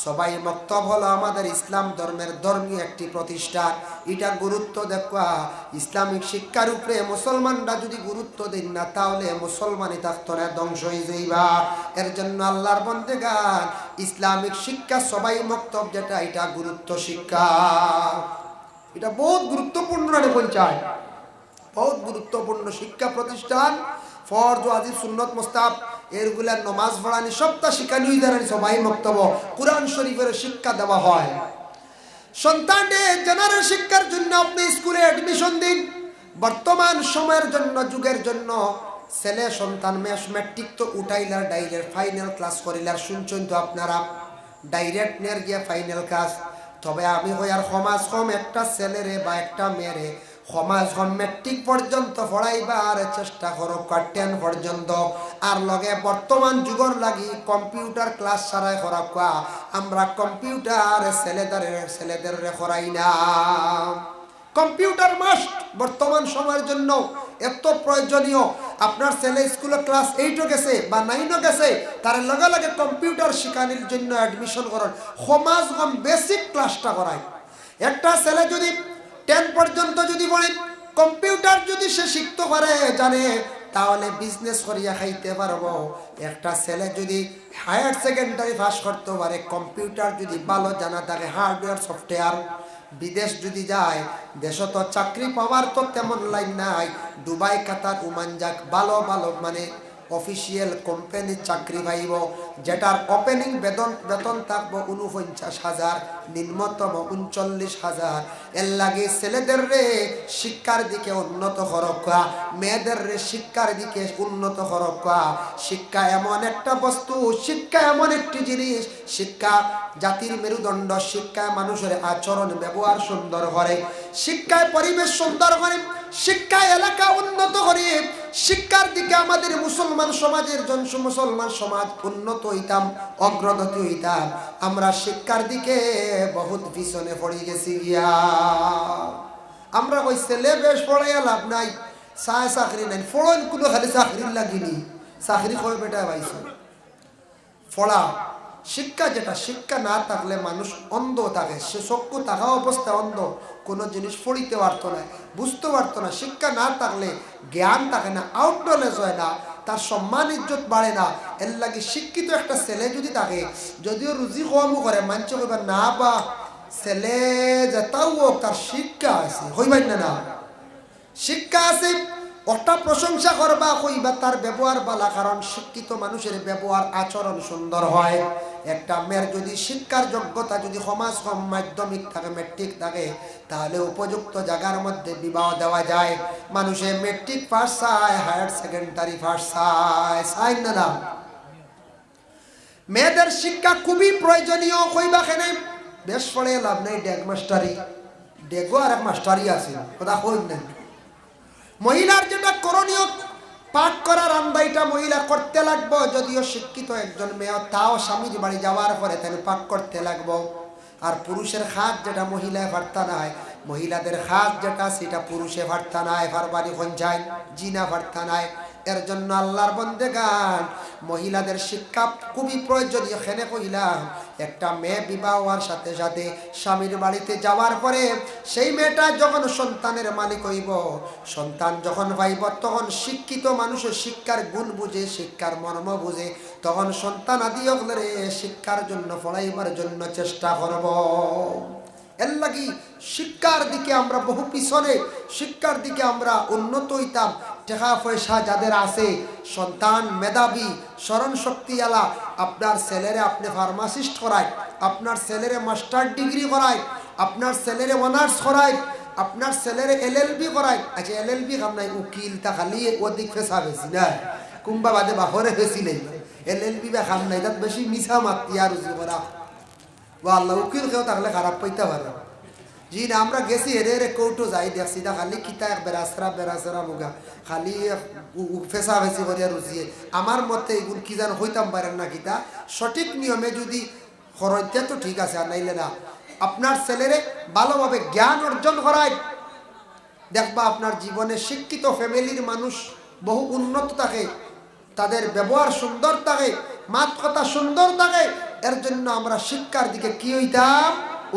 সবাই মক্তব হলো আমাদের ইসলাম ধর্মের ধর্মীয় একটি প্রতিষ্ঠান এটা গুরুত্ব দেখবা ইসলামিক শিক্ষার উপরে মুসলমানরা যদি গুরুত্ব দেন না তাহলে মুসলমানই থাকতো না ধ্বংস হয়ে যাইবা এর জন্য আল্লাহর বন্দেগান ইসলামিক শিক্ষা সবাই মক্তব যেটা এটা গুরুত্ব শিক্ষা এটা বহুত গুরুত্বপূর্ণ পঞ্চায়েত बहुत गुरुत्वपूर्ण शिक्षा प्रतिष्ठान फर्ज वाजिब सुन्नत मुस्ताहब एरगुला नमाज पढ़ानी सबटा शिखानी जानानी सबाई मक्तब कुरान शरीफेर शिक्षा देवा হয় সন্তানদের জেনারেল শিক্ষার জন্য আপনি স্কুলে অ্যাডমিশন দিন বর্তমান সময়ের জন্য যুগের জন্য ছেলে সন্তান ম্যাট্রিক তো উঠাইলার ডাইরেক্ট ফাইনাল ক্লাস করিলার শুনছেন তো আপনারা ডাইরেক্ট নেয়ার গিয়া ফাইনাল ক্লাস তবে আমি কই আর সমাজ কম একটা ছেলেরে বা একটা মেয়েরে সমাজ মেট্রিক পর্যন্ত পড়াইবার চেষ্টা করো 10 পর্যন্ত আর লগে বর্তমান যুগর লাগি কম্পিউটার ক্লাস সারাই করা আমরা কম্পিউটার ছেলেদের করাই না কম্পিউটার মাস্ট বর্তমান সময়ের জন্য এত প্রয়োজনীয়। আপনার ছেলে স্কুলে ক্লাস 8ও গেছে বা 9ও গেছে, তার লগে লগে কম্পিউটার শিখানোর জন্য অ্যাডমিশন করার সমাজ কম বেসিক ক্লাসটা করায়। একটা ছেলে যদি 10 পর্যন্ত যদি পড়ে, কম্পিউটার যদি সে শিখতে পারে জানে, তাহলে বিজনেস করিয়া খাইতে পারবো। একটা ছেলে যদি হায়ার সেকেন্ডারি পাস করতে পারে, কম্পিউটার যদি ভালো জানা থাকে, হার্ডওয়্যার সফটওয়্যার, বিদেশ যদি যায়, দেশে তো চাকরি পাওয়ার তো তেমন লাইন নাই। দুবাই, কাতার, ওমান যাক, ভালো ভালো মানে অফিসিয়াল কোম্পানির চাকরি পাইব, যেটার ওপেনিং বেতন থাকবো 49,000, নিম্নতম 39,000। এর লাগে ছেলেদের রে শিক্ষার দিকে উন্নত হরকা, মেয়েদের রে শিক্ষার দিকে উন্নত হরকা। শিক্ষা এমন একটা বস্তু, শিক্ষা এমন একটি জিনিস, শিক্ষা জাতির মেরুদণ্ড। শিক্ষায় মানুষের আচরণ ব্যবহার সুন্দর করে, শিক্ষায় পরিবেশ সুন্দর করে, শিক্ষায় এলাকা উন্নত করে। শিক্ষার দিকে আমাদের মুসলমান সমাজের মুসলমান সমাজ উন্নত হইতাম, অগ্রগতি হইতাম। আমরা শিক্ষার দিকে বহুত পিছনে পড়ে গেছি গিয়া। আমরা ওই ছেলে বেশ পড়াইয়া লাভ নাই, চাকরি নাই, ফড়ন কোনো খালি চাকরির লাগিনি, চাকরি কয় বেটা পাইছো ফড়া। শিক্ষা যেটা, শিক্ষা না থাকলে মানুষ অন্ধ থাকে, সে চক্ষু থাকা অবস্থায় অন্ধ, কোনো জিনিস পড়িতে পারতো না, বুঝতে পারতো না। শিক্ষা না থাকলে জ্ঞান থাকে না, আউট নলেজ হয় না, তার সম্মান ইজ্জত বাড়ে না। এর লাগে শিক্ষিত একটা ছেলে যদি থাকে, যদিও রুজি কমও করে, মানছে কইবা না বা ছেলে যেটাও হোক তার শিক্ষা আছে, হইবেন না? শিক্ষা আছে, ওটা প্রশংসা করবা, কইবা তার ব্যবহার বালা, কারণ শিক্ষিত মানুষের ব্যবহার আচরণ সুন্দর হয়। একটা মেয়ের যদি শিক্ষার যোগ্যতা যদি সমাজ কম মাধ্যমিক থাকে, মেট্রিক থাকে, তাহলে উপযুক্ত জায়গার মধ্যে বিবাহ দেওয়া যায়। মানুষে মেট্রিক পাস চায়, হায়ার সেকেন্ডারি পাস চায় না? মেয়েদের শিক্ষা খুবই প্রয়োজনীয়। কইবা কেন? বেশ পড়ে লাভ নেই, ডেগ মাস্টারি, ডেগো আর এক মাস্টারি আছে, কথা কই না। মহিলার যেটা করণীয়, পাঠ করার আন্দাইটা মহিলা করতে লাগবো। যদিও শিক্ষিত একজন মেয়ে, তাও স্বামীর বাড়ি যাওয়ার পরে তাহলে পাঠ করতে লাগবো। আর পুরুষের খাত যেটা মহিলায় পারতা নাই, মহিলাদের খাত যেটা সেটা পুরুষে পারতা নাই, পারবানি পঞ্চায়েত জিনা পারতা নাই। এর জন্য আল্লাহর বন্দেগান মহিলাদের শিক্ষা খুবই প্রয়োজনীয়। এখানে কইলাম একটা মেয়ে বিবাহ হওয়ার সাথে সাথে স্বামীর বাড়িতে যাওয়ার পরে সেই মেয়েটা যখন সন্তানের মালিক হইব, সন্তান যখন পাইব, তখন শিক্ষিত মানুষের শিক্ষার গুণ বুঝে, শিক্ষার মর্ম বুঝে, তখন সন্তান আদি হলে শিক্ষার জন্য পড়াইবার জন্য চেষ্টা করব। এর লাগি শিক্ষার দিকে আমরা বহু পিছনে, শিক্ষার দিকে আমরা উন্নত হইতাম। টাকা পয়সা যাদের আছে, সন্তান মেধাবী, স্মরণ শক্তি আলা, আপনার ছেলেরে আপনি ফার্মাসিস্ট করায়, আপনার ছেলেরে মাস্টার ডিগ্রি করায়, আপনার ছেলেরে অনার্স করায়, আপনার ছেলেরে LLB করায়। আচ্ছা LLB কাম নাই, উকিল তা খালি অধিক ফেসা বেশি না, কুম্বা বাদে বাহরে বেশি নেই। LLB বা কাম নাই, তার বেশি মিছা মাতি আর রুজি করা। ও আল্লাহ, উকিল কেউ থাকলে খারাপ পাইতে পারে। জি না, আমরা গেছি এরে কৌটো যাই দেখছি, তা খালি কিতা এক বেড়াচরা মুগা, খালি ফেসা ফেসি করিয়া রুচিয়ে। আমার মতে এগুলো কি যেন হইতাম পারেন না কিতা। সঠিক নিয়মে যদি খরচে তো ঠিক আছে, আর নাইলে না। আপনার ছেলেরে ভালোভাবে জ্ঞান অর্জন করায়, দেখবা আপনার জীবনে শিক্ষিত ফ্যামিলির মানুষ বহু উন্নত থাকে, তাদের ব্যবহার সুন্দর থাকে, মাত কথা সুন্দর থাকে। এর জন্য আমরা শিক্ষার দিকে কি হইতাম?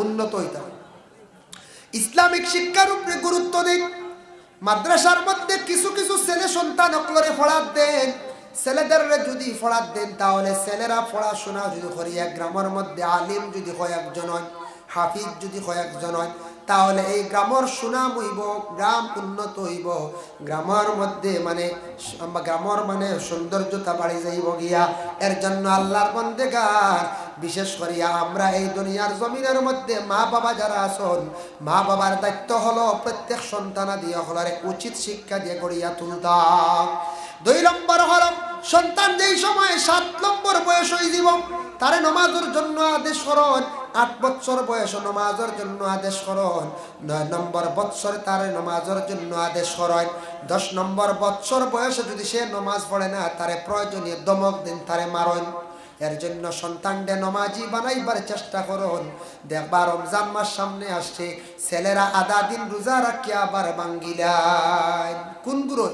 উন্নত হইতাম। ইসলামিক শিক্ষার উপরে গুরুত্ব দিন। মাদ্রাসার মধ্যে কিছু কিছু ছেলে সন্তান অকলরে পড়াত দেন। ছেলেদের যদি পড়াত দেন, তাহলে ছেলেরা পড়াশোনা যদি করিয়া গ্রামের মধ্যে আলিম যদি কয়েকজন হয়, হাফিজ যদি কয়েকজন হয়, তাহলে এই গ্রামের সুনাম হইব, গ্রাম উন্নত হইব, গ্রামের মধ্যে গ্রামের সৌন্দর্যতা বাড়ি যাইব গিয়া। এর জন্য আল্লাহর বন্দেগান বিশেষ করিয়া আমরা এই দুনিয়ার জমিনের মধ্যে মা বাবা যারা আছেন, মা বাবার দায়িত্ব হলো প্রত্যেক সন্তানাদি হলারে উচিত শিক্ষা দিয়ে গড়িয়া তুলতাম। 2 নম্বর হলো সন্তান যেই সময় 7 নম্বর বয়স হয়ে যাব, তারে নমাজের জন্য আদেশ করুন। 8 বছর বয়স নমাজের জন্য আদেশ করুন। 9 নম্বর বছর তারে নমাজের জন্য আদেশ করুন। 10 নম্বর বছর বয়সে যদি সে নমাজ পড়ে না, তারে প্রয়োজনীয় দমক দিন, তারে মারুন। এর জন্য সন্তানকে নমাজি বানাইবার চেষ্টা করুন। দেখবা রমজান মাস সামনে আসছে, ছেলেরা আধা দিন রোজা রাখিয়া আবার ভাঙ্গিলায়। কোন গুরু?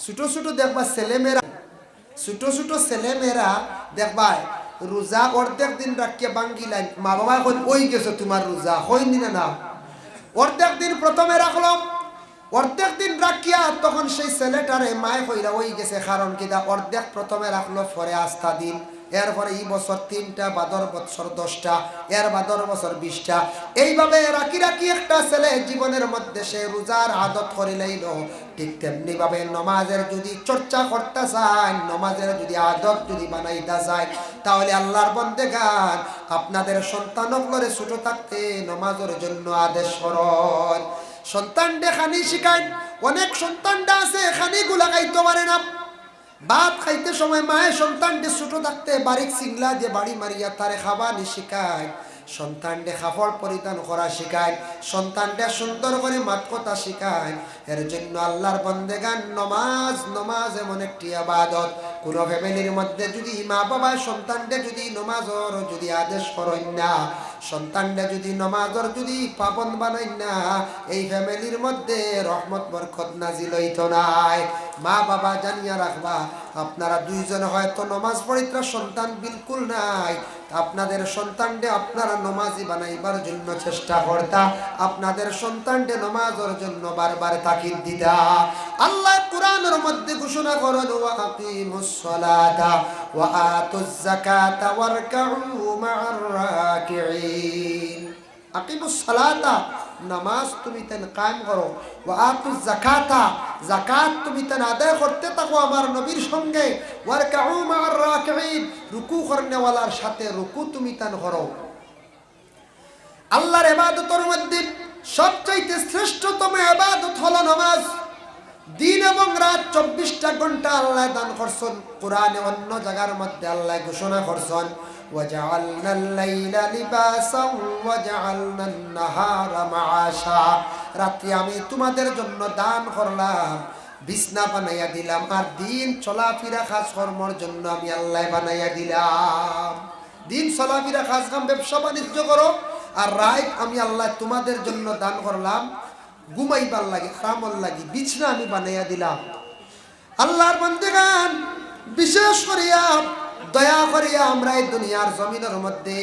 ছোট ছোট দেখবা ছেলেমেয়েরা, ছোট ছোট ছেলেমেয়েরা দেখবা রোজা অর্ধেক দিন রাখিয়া বাঙ্গিলাই, মা বাবা এখন ওই গেছো তোমার রোজা হয়নি না না, অর্ধেক দিন প্রথমে রাখলাম, অর্ধেক দিন রাখিয়া তখন সেই ছেলেটারে মায় হইরা ওই গেছে, কারণ কিনা অর্ধেক প্রথমে রাখলো, পরে আস্থা দিন, এরপরে এই বছর 3টা, বাদর বছর 10টা, এর বাদর বছর 20টা, এইভাবে রাখি রাখি একটা ছেলে জীবনের মধ্যে সে রোজার আদত করে লইল। ঠিক তেমনি ভাবে নমাজের যদি চর্চা করতে চায়, নমাজের যদি আদত যদি বানাইতে যায়, তাহলে আল্লাহর বন্দেগান আপনাদের সন্তানগুলোরে ছোট থাকতে নমাজের জন্য আদেশ করুন। সন্তানকে খানি শিখায়, অনেক সন্তানটা আছে খানিগুলা খাইতে পারে না, ভাত খাইতে সময় মায়ের সন্তানকে ছোট থাকতে বাড়ি সিংলা দিয়ে বাড়ি মারিয়া তারে খাবানি শিখায়, সন্তানকে কাপড় পরিধান করা শিখায়, সন্তানকে সুন্দর করে মাত কথা শিখায়। এর জন্য আল্লাহর বন্দেগান নমাজ, নমাজ এমন একটি ইবাদত, কোন ফ্যামিলির মধ্যে যদি মা বাবা সন্তানকে যদি নমাজের যদি আদেশ করেন না, সন্তানটা যদি নমাজের যদি পাবন বানাই না, এই ফ্যামিলির মধ্যে রহমত বরকত নাজিল হইতো নাই। মা বাবা জানিয়া রাখবা, আপনারা দুইজন হয়তো নমাজ পড়িত্রা সন্তান বিলকুল নাই, আপনাদের সন্তানকে আপনারা নমাজি বানাইবার জন্য চেষ্টা করতা, আপনাদের সন্তানকে নমাজের জন্য বারবার তাকিদ দিতা। আল্লাহ কোরআনের মধ্যে ঘোষণা করেন, ওয়া আকিমুস সালাতা ওয়া আতুজ যাকাতা ওয়ারকাউ মা'আর রাকিঈন। আকিমুস সালাতা, নামাজ তুমি তেন কায়েম করো, ওয়া আতুজ যাকাতা, যাকাত তুমি তেন আদায় করতে থাকো আমার নবীর সঙ্গে, ওয়ারকাউ মা'আর রাকিঈন, রুকু করনেওয়ালার সাথে রুকু তুমি তেন করো। আল্লাহর ইবাদতের মধ্যে সবচাইতে শ্রেষ্ঠতম ইবাদত হলো নামাজ। দিন এবং রাত 24টা ঘন্টা আল্লাহ দান করছেন। কোরআনে অন্য জায়গার মধ্যে আল্লাহ ঘোষণা করছেন, ওয়াজআলনাল লাইলা লিবাসান ওয়াজআলনান নাহারা মাআশা, রাত্রি আমি তোমাদের জন্য দান করলাম, বিছনা বানাইয়া দিলাম, আর দিন চলাফেরা কাজ কর্মের জন্য আমি আল্লাহ বানাইয়া দিলাম। দিন চলাফেরা কাজ কাম ব্যবসা বাণিজ্য করো, আর রাত আমি আল্লাহ তোমাদের জন্য দান করলাম, ঘুমাইবার লাগে, আরামর লাগে বিছনা আমি বানাইয়া দিলাম। আল্লাহর বান্দাগান, বিশেষ করিয়া দয়া করিয়া আমরা এই দুনিয়ার জমিনের মধ্যে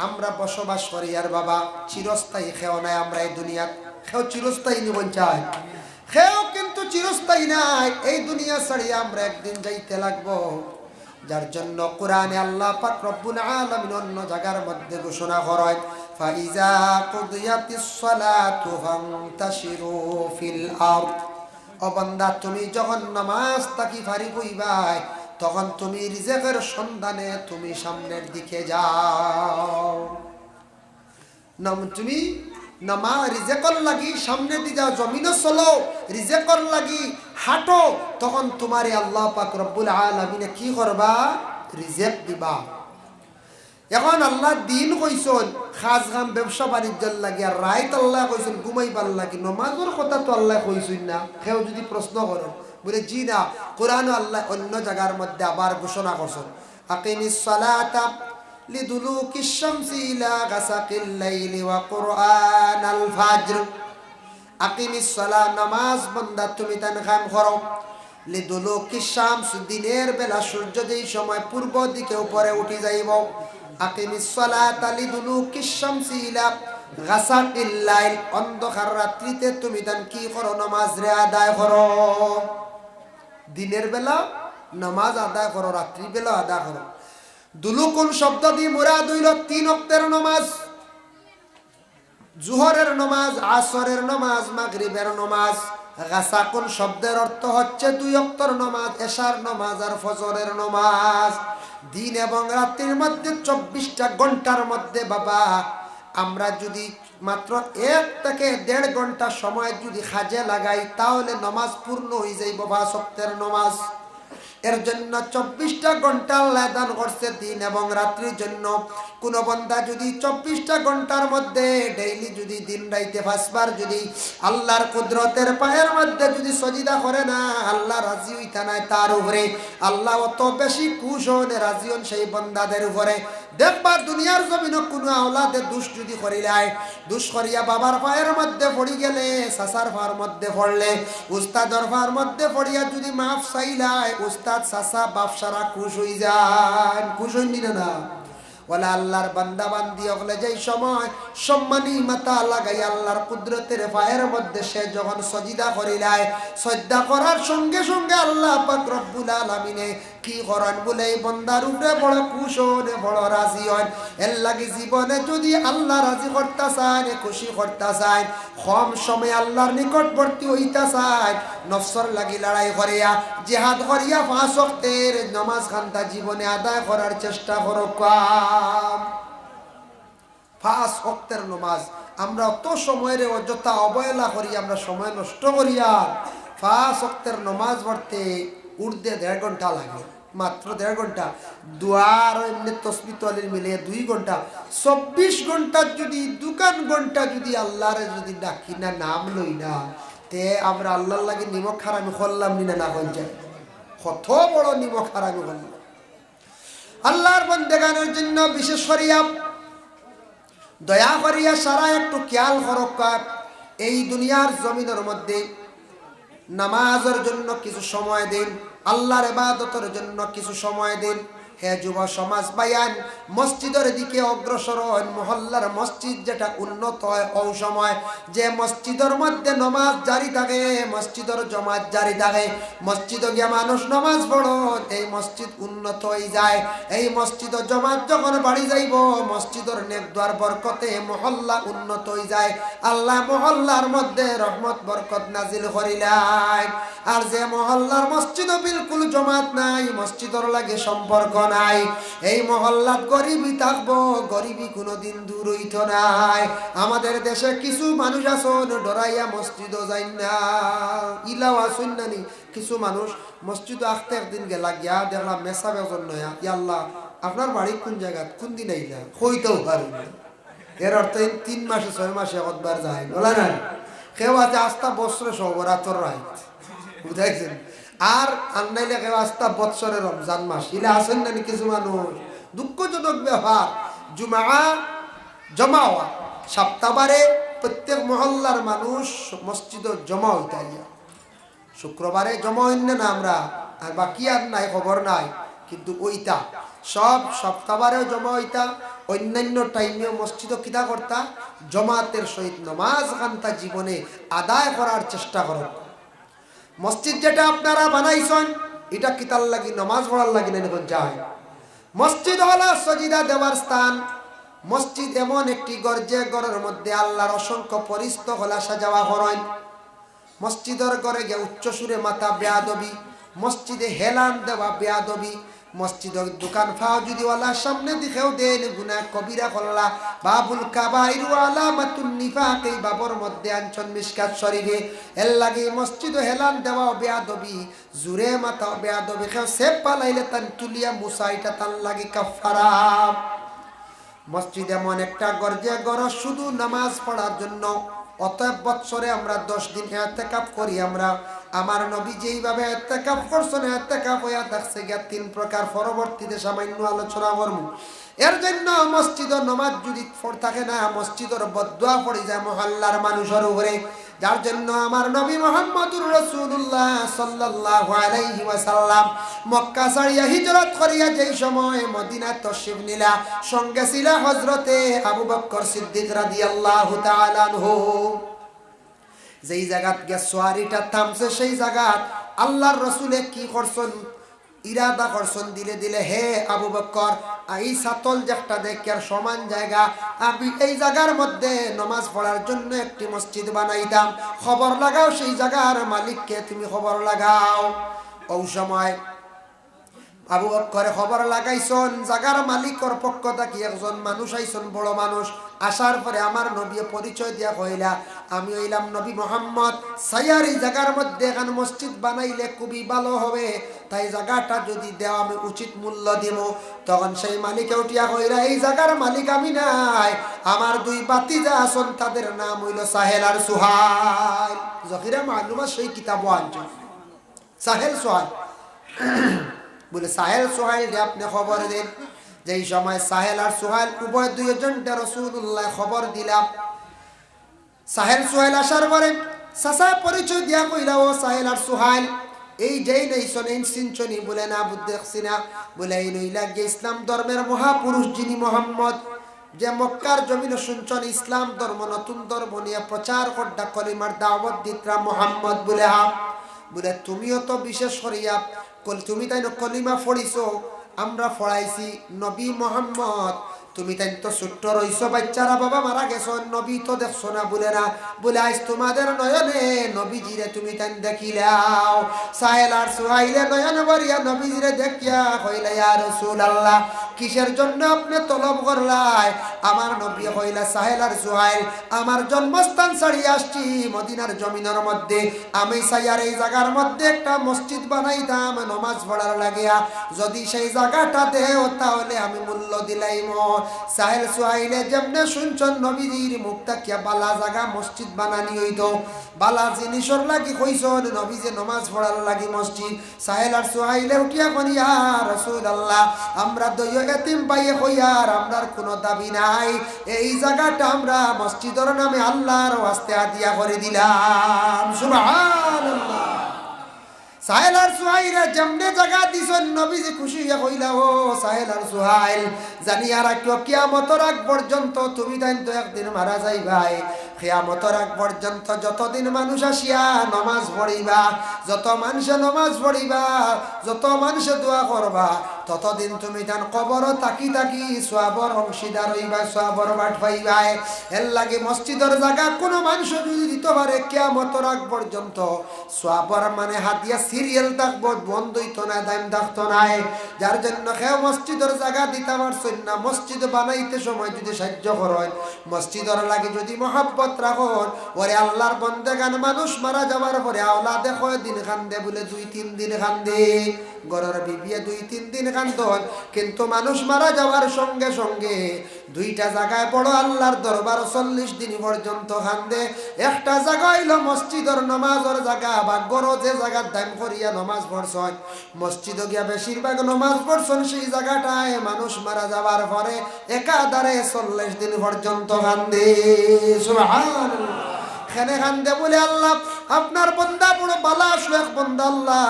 আমরা বসবাস করি, আর বাবা চিরস্থায়ী খেও নাই, আমরা এই দুনিয়া খেও চিরস্থায়ী নিবন চাই, খেও কিন্তু চিরস্থায়ী নাই, এই দুনিয়া ছাড়িয়ে আমরা একদিন যাইতে লাগবো। যার জন্য কোরআনে আল্লাহ পাক রব্বুল আলামিন অন্য জায়গার মধ্যে ঘোষণা করেন, ফাইজা কুদিয়াতিস সালাতু ফান্তাশিরু ফিল আরদ, ও বান্দা তুমি যখন নামাজ তাকি ফারিগ হইবাই, তখন তুমি রিজেকের সন্ধানে তুমি সামনের দিকে যাও। তুমি নামাজ রিজেকর লাগি সামনে দিকে যাও, জমিনে চলো, রিজেকর লাগি হাঁটো, তখন তোমারে আল্লাহ পাক রব্বুল আলামিনে কি করবা? রিজেক দিবা। এখন আল্লাহ দিন কইছেন খাস খাম ব্যবসা বাণিজ্যের লাগে, আর রাইত আল্লাহ কইছেন ঘুমাইবার লাগে, নমাজের কথা তো আল্লাহ কইছেন না। কেউ যদি প্রশ্ন করেন বলে জি না, কোরআন আল্লাহ অন্য জায়গার মধ্যে আবার ঘোষণা করছেন, আকিমিস সালাতা লিদুলুকিশ শামসি ইলা গাসাকিল লাইলি ওয়া কুরআনাল ফাজর। আকিমিস সালাত, নামাজ বান্দা তুমি তান কায়েম করো, লিদুলুকিশ শামস, দিনের বেলা সূর্য যেই সময় পূর্ব দিকে উপরে উঠে যাইব, আকিমিস সালাতা লিদুলুকিশ শামসি ইলা গাসাকিল লাইল, অন্ধকার রাত্রিতে তুমি তান কি করো? নামাজ রে আদায় করো। দিনের বেলা নামাজ আদায় করো, রাত্রি বেলা আদায় করো। দুলুকুন শব্দ দিয়ে মুরাদ হইল 3 ওয়াক্তের নামাজ, জোহরের নামাজ, আসরের নামাজ, মাগরিবের নামাজ। গাসাকুন শব্দের অর্থ হচ্ছে 2 ওয়াক্তের নামাজ, এশার নামাজ আর ফজরের নামাজ। দিন এবং রাত্রির মধ্যে 24টা ঘন্টার মধ্যে বাবা আমরা যদি মাত্র 1 থেকে 1.5 ঘন্টা সময় যদি কাজে লাগাই, তাহলে নামাজ পূর্ণ হয়ে যাইব 5 ওয়াক্তের নামাজ। এর জন্য 24টা ঘন্টা আল্লাহ দান করছে দিন এবং রাত্রির জন্য। কোন বান্দা যদি 24টা ঘন্টার মধ্যে ডেইলি যদি দিন রাইতে 5 বার যদি আল্লাহর কুদরতের পায়ের মধ্যে যদি সজিদা করে না, আল্লাহ রাজি হইতা নাই তার উপরে। আল্লাহ অত বেশি খুশ হন, রাজি হন সেই বান্দাদের উপরে দেখবা দুনিয়ার জমিনে কোনো আওলাদে দুষ যদি করিলাই, দুষ করিয়া বাবার পায়ের মধ্যে পড়ি গেলে, চাচার পায়ের মধ্যে পড়লে, উস্তাদর পায়ের মধ্যে পড়িয়া যদি মাফ চাইলাই, উস্তাদ চাচা বাপ সারা খুশ হয়ে যান। খুশ হইনি না? ওলা আল্লাহর বান্দা বান্দি হলে যেই সময় সম্মানী মাথা লাগাই আল্লাহর কুদরতের পায়ের মধ্যে সে যখন সজিদা করিলাই, সজদা করার সঙ্গে সঙ্গে আল্লাহ পাক রব্বুল আলামিনে কি করেন বলে এই বান্দার উপরে বড় খুশ হন, বড় রাজি হন। এর লাগি জীবনে যদি আল্লাহ রাজি করতে চান, খুশি করতে চান, কম সময় আল্লাহর নিকটবর্তী হইতে চান, নফসর লাগি লড়াই করিয়া জিহাদ করিয়া 5 ওয়াক্তের নামাজ খান্তা জীবনে আদায় করার চেষ্টা করো। 5 ওয়াক্তের নামাজ আমরা অত সময়ের অযথা অবহেলা করি, আমরা সময় নষ্ট করিয়া 5 ওয়াক্তের নামাজ পড়তে উঠতে 1.5 ঘন্টা লাগে, মাত্র 1.5 ঘন্টা। দুয়ার এমনি তসবিহ তাহলিল মিলিয়ে 2 ঘন্টা, 24 ঘন্টা যদি 2 ঘন্টা যদি আল্লাহরে যদি ডাকি না, নাম লই না, তে আমরা আল্লাহর লাগে নিমক হারামি করলাম না? না হয়ে যায় কত বড় নিমক হারামি করলাম। আল্লাহর বন্দেগানের জন্য বিশেষ করিয়া দয়া করিয়া সারা একটু খেয়াল করক্কা। এই দুনিয়ার জমিনের মধ্যে নামাজের জন্য কিছু সময় দিন, আল্লাহর ইবাদতের জন্য কিছু সময় দিন। হে যুব সমাজ বায়ান, মসজিদের দিকে অগ্রসর হন। মহল্লার মসজিদ যেটা উন্নত হয় ওই সময় যে মসজিদের মধ্যে নামাজ জারি থাকে, মসজিদের জমাত জারি থাকে, মসজিদে গিয়ে মানুষ নামাজ পড়ো, এই মসজিদ উন্নত হয়ে যায়। এই মসজিদের জমাত যখন বাড়ি যাইব, মসজিদের নেকদ্বার বরকতে মহল্লা উন্নত হয়ে যায়। আল্লাহ মহল্লার মধ্যে রহমত বরকত নাজিল করিলেন। আর যে মহল্লার মসজিদে বিলকুল জমাত নাই, মসজিদের লাগে সম্পর্ক নাই, এই মহল্লাত গরিবই থাকবো, গরিবই কোনোদিন দূর হইত নাই। আমাদের দেশে কিছু মানুষ আছেন ডরাইয়া মসজিদও যাই না, ইলাও আসুন নানি। কিছু মানুষ মসজিদ আসতে একদিন গেলা গিয়া দেখলাম মেসা বেজন নয়া, ইয়াল্লাহ আপনার বাড়ি কোন জায়গা, কোন দিন আইলা, হইতেও পারি না। এর অর্থ 3 মাসে 6 মাসে একবার যায় বলা না। কেউ আছে আস্থা বছরে সবরাতর রাইত বুঝাইছেন, আর আন্নাইলে কেউ আস্থা বৎসরে রমজান মাস, ইলা আসেন না কিছু মানুষ। দুঃখজনক ব্যাপার, জুমা জমা হওয়া সপ্তাহবারে প্রত্যেক মহল্লার মানুষ মসজিদে জমা হইতে, শুক্রবারে জমা হইন না আমরা, আর বাকি আর নাই খবর নাই, কিন্তু ওইটা সব সপ্তাহবারেও জমা হইতা, অন্যান্য টাইমেও মসজিদে কিতা করতা, জমাতের সহিত নামাজ খান্তা জীবনে আদায় করার চেষ্টা করো। মসজিদ যেটা আপনারা বানাইছেন এটা কিতার লাগি, নামাজ পড়ার লাগি না, এখন যায়। মসজিদ হলো সজিদা দেওয়ার স্থান। মসজিদ এমন একটি ঘর যে ঘরের মধ্যে আল্লাহর অসংখ্য পরিচিত হলা সাজাওয়া করেন। মসজিদের ঘরে গিয়ে উচ্চ সুরে মাথা বেয়াদবি, মসজিদে হেলান দেওয়া বেয়াদবি, মসজিদের দোকান ফাও যদি ওয়ালার সামনে দিকেও দেন গুনাহ কবিরা করলা, বাবুল কাবাইর ওয়া আলামাতুন নিফাক, এই বাবর মধ্যে আনছন মিশকাত শরীফে। এর লাগি মসজিদে হেলান দেওয়া বেয়াদবি, জুরে মাথা বেয়াদবি, কেউ সেপ পালাইলে তান তুলিয়া মুসাইটা তান লাগি কাফারা। মসজিদ এমন একটা ঘর যে ঘর শুধু নামাজ পড়ার জন্য। অতএব বৎসরে আমরা 10 দিন ইতিকাফ করি। আমরা আমার নবী যেইভাবে ইতিকাফ করছেন, ইতিকাফ হইয়া থাকছে গিয়া 3 প্রকার, পরবর্তীতে সামান্য আলোচনা করব। এর জন্য মসজিদের নামাজ যদি পড় থাকে না, মসজিদের বদদুয়া পড়ে যায় মহল্লার মানুষের উপরে। যার জন্য আমার নবী মুহাম্মদুর রাসূলুল্লাহ সাল্লাল্লাহু আলাইহি ওয়াসাল্লাম মক্কা ছাড়িয়া হিজরত করিয়া যেই সময় মদিনায় তশরিফ নিলা, সঙ্গে ছিল হযরতে আবু বকর সিদ্দিক রাদিয়াল্লাহু তাআলা আনহু। যেই জায়গাত গিয়া সোয়ারিটা থামছে, সেই জায়গাত আল্লাহর রাসূলে কি করছেন, ইরাদা করছেন দিলে দিলে, হে আবু বকর, এই সাতল যেটা দেখার সমান জায়গা, আমি এই জায়গার মধ্যে নামাজ পড়ার জন্য একটি মসজিদ বানাইতাম, খবর লাগাও সেই জায়গার মালিককে, তুমি খবর লাগাও। ওই সময় আবু বকর খবর লাগাইছেন, জায়গার মালিকর পক্ষ থেকে একজন মানুষ আইছেন, বড় মানুষ। আসার পরে আমার নবী পরিচয় দিয়া কইলা, আমি হইলাম নবী মুহাম্মদ, সাইয়ার এই জায়গার মধ্যে এখন মসজিদ বানাইলে খুবই ভালো হবে, তাই জায়গাটা যদি দেও আমি উচিত মূল্য দিব। তখন সেই মালিকে উঠিয়া কইরা, এই জায়গার মালিক আমি নাই, আমার 2 ভাতিজা আছেন, তাদের নাম হইল সাহেল আর সুহাইল। জহিরা মালুমা সেই কিতাবও আনছে, সাহেল সুহাইল বলে, সাহেল সোহাইল আপনি খবর দেন যেই সময় সাহেল আর সুহাইল উভয় দুইজনটা রাসূলুল্লাহ খবর দিলাম। সাহেল সুহাইল আসার পরে চাচা পরিচয় দিয়া কইলা, ও সাহেল আর সুহাইল, এই যেই নেই শোনেন সিনচনি বলে না বুঝছি না বলে এই নইলা গিয়ে ইসলাম ধর্মের মহাপুরুষ যিনি মোহাম্মদ, যে মক্কার জমিনে শুনছন ইসলাম ধর্ম নতুন ধর্ম নিয়ে প্রচার করডা কলিমার দাওয়াত দিতরা মোহাম্মদ বলে হা বলে তুমিও তো বিশেষ করিয়া তুমি তাই কলিমা পড়িছো, আমরা পড়াইছি নবী মোহাম্মদ, তুমি তাই তো ছোট্ট রইছো, বাচ্চারা বাবা মারা গেছো, নবী তো দেখছো না বলে না বলে আজ তোমাদের নয়নে নবীজিরে তুমি তাই দেখিলাও। সাহেল আর সুহাইলে নয়ন ভরিয়া নবীজিরে দেখিয়া কইলা, ইয়া রাসূলুল্লাহ, কিসের জন্য আপনি তলব করলাই? আমার নবী কইলা, সাহেল আর সুহাইল, আমার জন্মস্থান ছাড়িয়ে আসছি মদিনার জমিনের মধ্যে, আমি সাইয়ার এই জায়গার মধ্যে একটা মসজিদ বানাইতাম নামাজ পড়ার লাগিয়া, যদি সেই জায়গাটা দেও তাহলে আমি মূল্য দিলাইম। সাহেল সুহাইলে যেমনে শুনছন নবীজির মুখ তাকিয়া বালা জায়গা মসজিদ বানানি হইতো, বালা জিনিসর লাগি কইছন নবীজে নামাজ পড়ার লাগি মসজিদ। সাহেল আর সুহাইলে উঠিয়া কোন, ইয়া রাসূলুল্লাহ, আমরা দইয় এতিম পাইয়ে কইয়ার আমরার কোনো দাবি নাই, এই জায়গাটা আমরা মসজিদের নামে আল্লাহর ওয়াস্তে আদিয়া করে দিলাম। সুবহানাল্লাহ। সাহেল আর সুহাইল যেমনে জায়গা দিছেন নবীজি খুশি হইয়া কইলা, ও সাহেল আর সুহাইল, জানি আর কিয়ামতের আগ পর্যন্ত তুমি তাই তো একদিন মারা যাইবাই, কিয়ামতের আগ পর্যন্ত যতদিন মানুষ আসিয়া নামাজ পড়িবা, যত মানুষে নামাজ পড়িবা, যত মানুষে দোয়া করবা, ততদিন তুমি তান কবর তাকি তাকি সওয়াবর অংশীদার হইবা, সওয়াবর বাট পাইবাই। এর লাগে মসজিদের জায়গা কোনো মানুষ যদি দিতে পারে কিয়ামতের আগ পর্যন্ত সওয়াবর মানে হাতিয়া সিরিয়াল থাকবো, বন্ধ হইতো না, দাম থাকতো না। যার জন্য কেউ মসজিদের জায়গা দিতে পারছেন না, মসজিদ বানাইতে সময় যদি সাহায্য করেন, মসজিদের লাগে যদি মহব্বত রাখুন, ওরে আল্লাহর বন্দেগান মানুষ মারা যাওয়ার পরে আওলাদে কয় দিন কান্দে বলে 2-3 দিন কান্দে, ঘরের বিবিয়ে 2-3 দিন কান্দন, কিন্তু মানুষ মারা যাওয়ার সঙ্গে সঙ্গে দুইটা জায়গায় বড় আল্লাহর দরবার 40 দিন পর্যন্ত কান্দে। একটা জায়গা হইল মসজিদের নামাজের জায়গা, বা গড় যে জায়গার দাম করিয়া নামাজ পড়ছেন, মসজিদে গিয়া বেশিরভাগ নামাজ পড়ছেন, সেই জায়গাটায় মানুষ মারা যাওয়ার পরে একাধারে 40 দিন পর্যন্ত কান্দে। সুবহানাল্লাহ। খানে কান্দে বলে, আল্লাহ আপনার বান্দা বড় বালা শুয়েক বান্দা, আল্লাহ